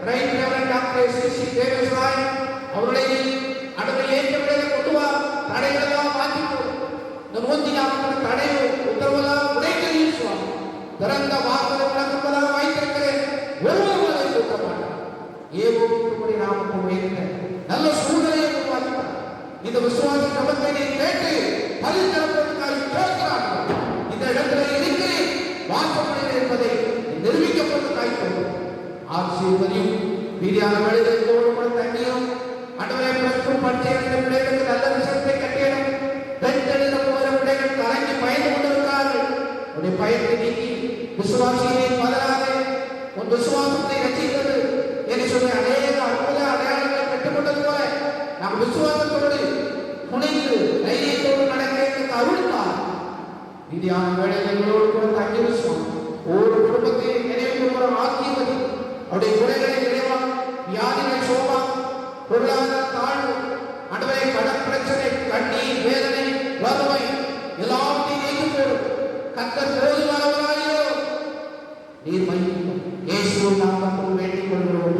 ரைட் ரெவரண்ட் டாக்டர் சி.சி. தேவசாய் அவர்களை ஆண்டவரை ஏற்றப்படையை கொண்டு வா, தடைகளெல்லாம் மாற்றிட்டு இந்த 140 தடையை உத்தரவெல்லாம் உடைக்கிறீர்கள் சுவாமி. திறந்த வாசலை விளக்குவதாக வைத்திருக்கிறேன். ஒருவரும் அதை கொடுக்க மாட்டார். ஏகோபிக்கும்படி நாமக்கு உயர்ந்த நல்ல சூழ்நிலையை உருவாக்கினார். இந்த விசுவாசி ஜபத்தை நீ கேட்டு பரிசீலனத்துக்காக கேட்கிறார்கள். இந்த இடத்துல இருக்கிறேன் வாசப்படையில் என்பதை நிரூபிக்கப்பட்டதாய் ஆசீர்வதியும் வீதியான வேலைகளோடு கூட தண்ணியும் அடவரை பிரச்சனை பட்சேர்ந்த பிள்ளைகளுக்கு நல்ல விஷயத்தை கட்டியிடும். பெண்களில் போகிற பிள்ளைகள் கலங்கி பயந்து கொண்டிருக்கிறார்கள். உடைய பயத்தை நீக்கி விசுவாசியை பதறாத உன் விசுவாசத்தை ரசிக்கிறது என்று சொல்லி அநேக அற்புத அடையாளங்களை பெற்றுக்கொண்டது போல நாம் விசுவாசத்தோடு துணைந்து தைரியத்தோடு நடக்க அருள்தார். வீதியான வேலைகளோடு கூட தங்கி விசுவாசம் ஒவ்வொரு குடும்பத்தை நினைவு கொள்கிற ஆசீர்வதி. அவருடைய குறைகளை நிறைவா, வியாதிகளை சோபா, பொருளாதார தாழ்வு, அடவை கடன் பிரச்சனை, கண்ணீர், வேதனை, வறுமை எல்லாவற்றையும் நீக்கி போடும். கர்த்தர் போதுமானவராயோ நீர் மகிமையும் இயேசுவின் நாமத்தில் வேண்டிக் கொள்கிறோம்.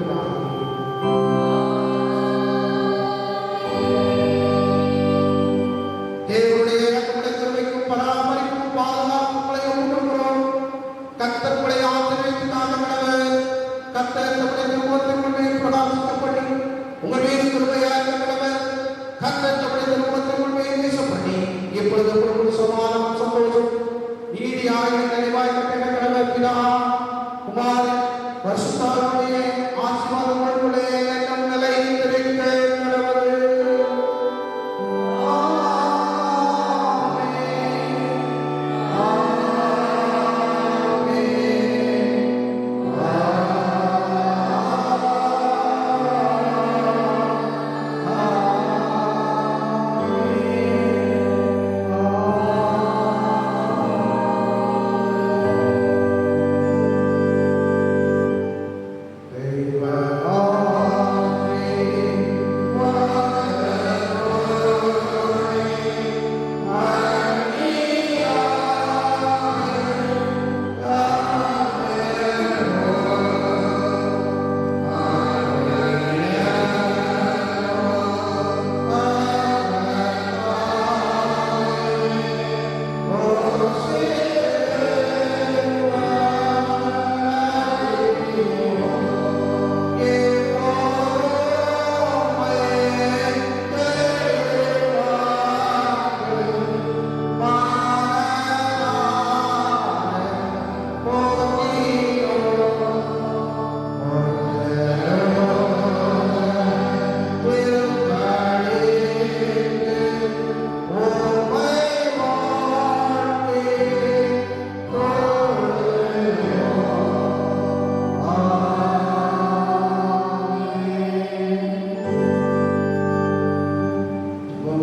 தேவனுடைய இறக்கமுடைய கிருபைக்கும் பராமரிப்பும் பாதுகாப்புகளை ஒப்புக்கொள்கிறோம். கர்த்தர் உங்களை ஆசீர்வதித்து காணக்கடவர். கர்த்தர் தம்முடைய திருமுகத்தின் முன்னே பிரகாசிக்கப்பட்டு உங்கள் மீது கிருபையாய் இருக்கக்கடவர். கர்த்தர் தம்முடைய திருமுகத்தின் முன்னே நேசப்பட்டு இப்பொழுது உங்களுக்கு சமாதானம் சந்தோஷம் நீதியாய் நிறைவாய் கட்டக்கடவர். பிதா குமாரன் பரிசுத்தாவியுடைய ஆசீர்வாதங்களுடைய எண்ணம் நிலைத்திருக்க கடவுளே.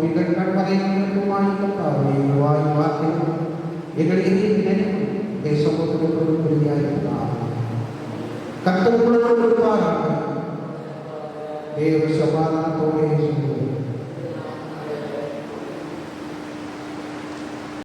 எங்கள் கண்மறை வாய்ப்பாவே வாய் வார்த்தை எங்கள் நினைவு தேசமுக்கு புரியாயிருந்தார் கர்த்தர் உங்களோடு இருப்பாராக. தேவ சமாதானத்தோடு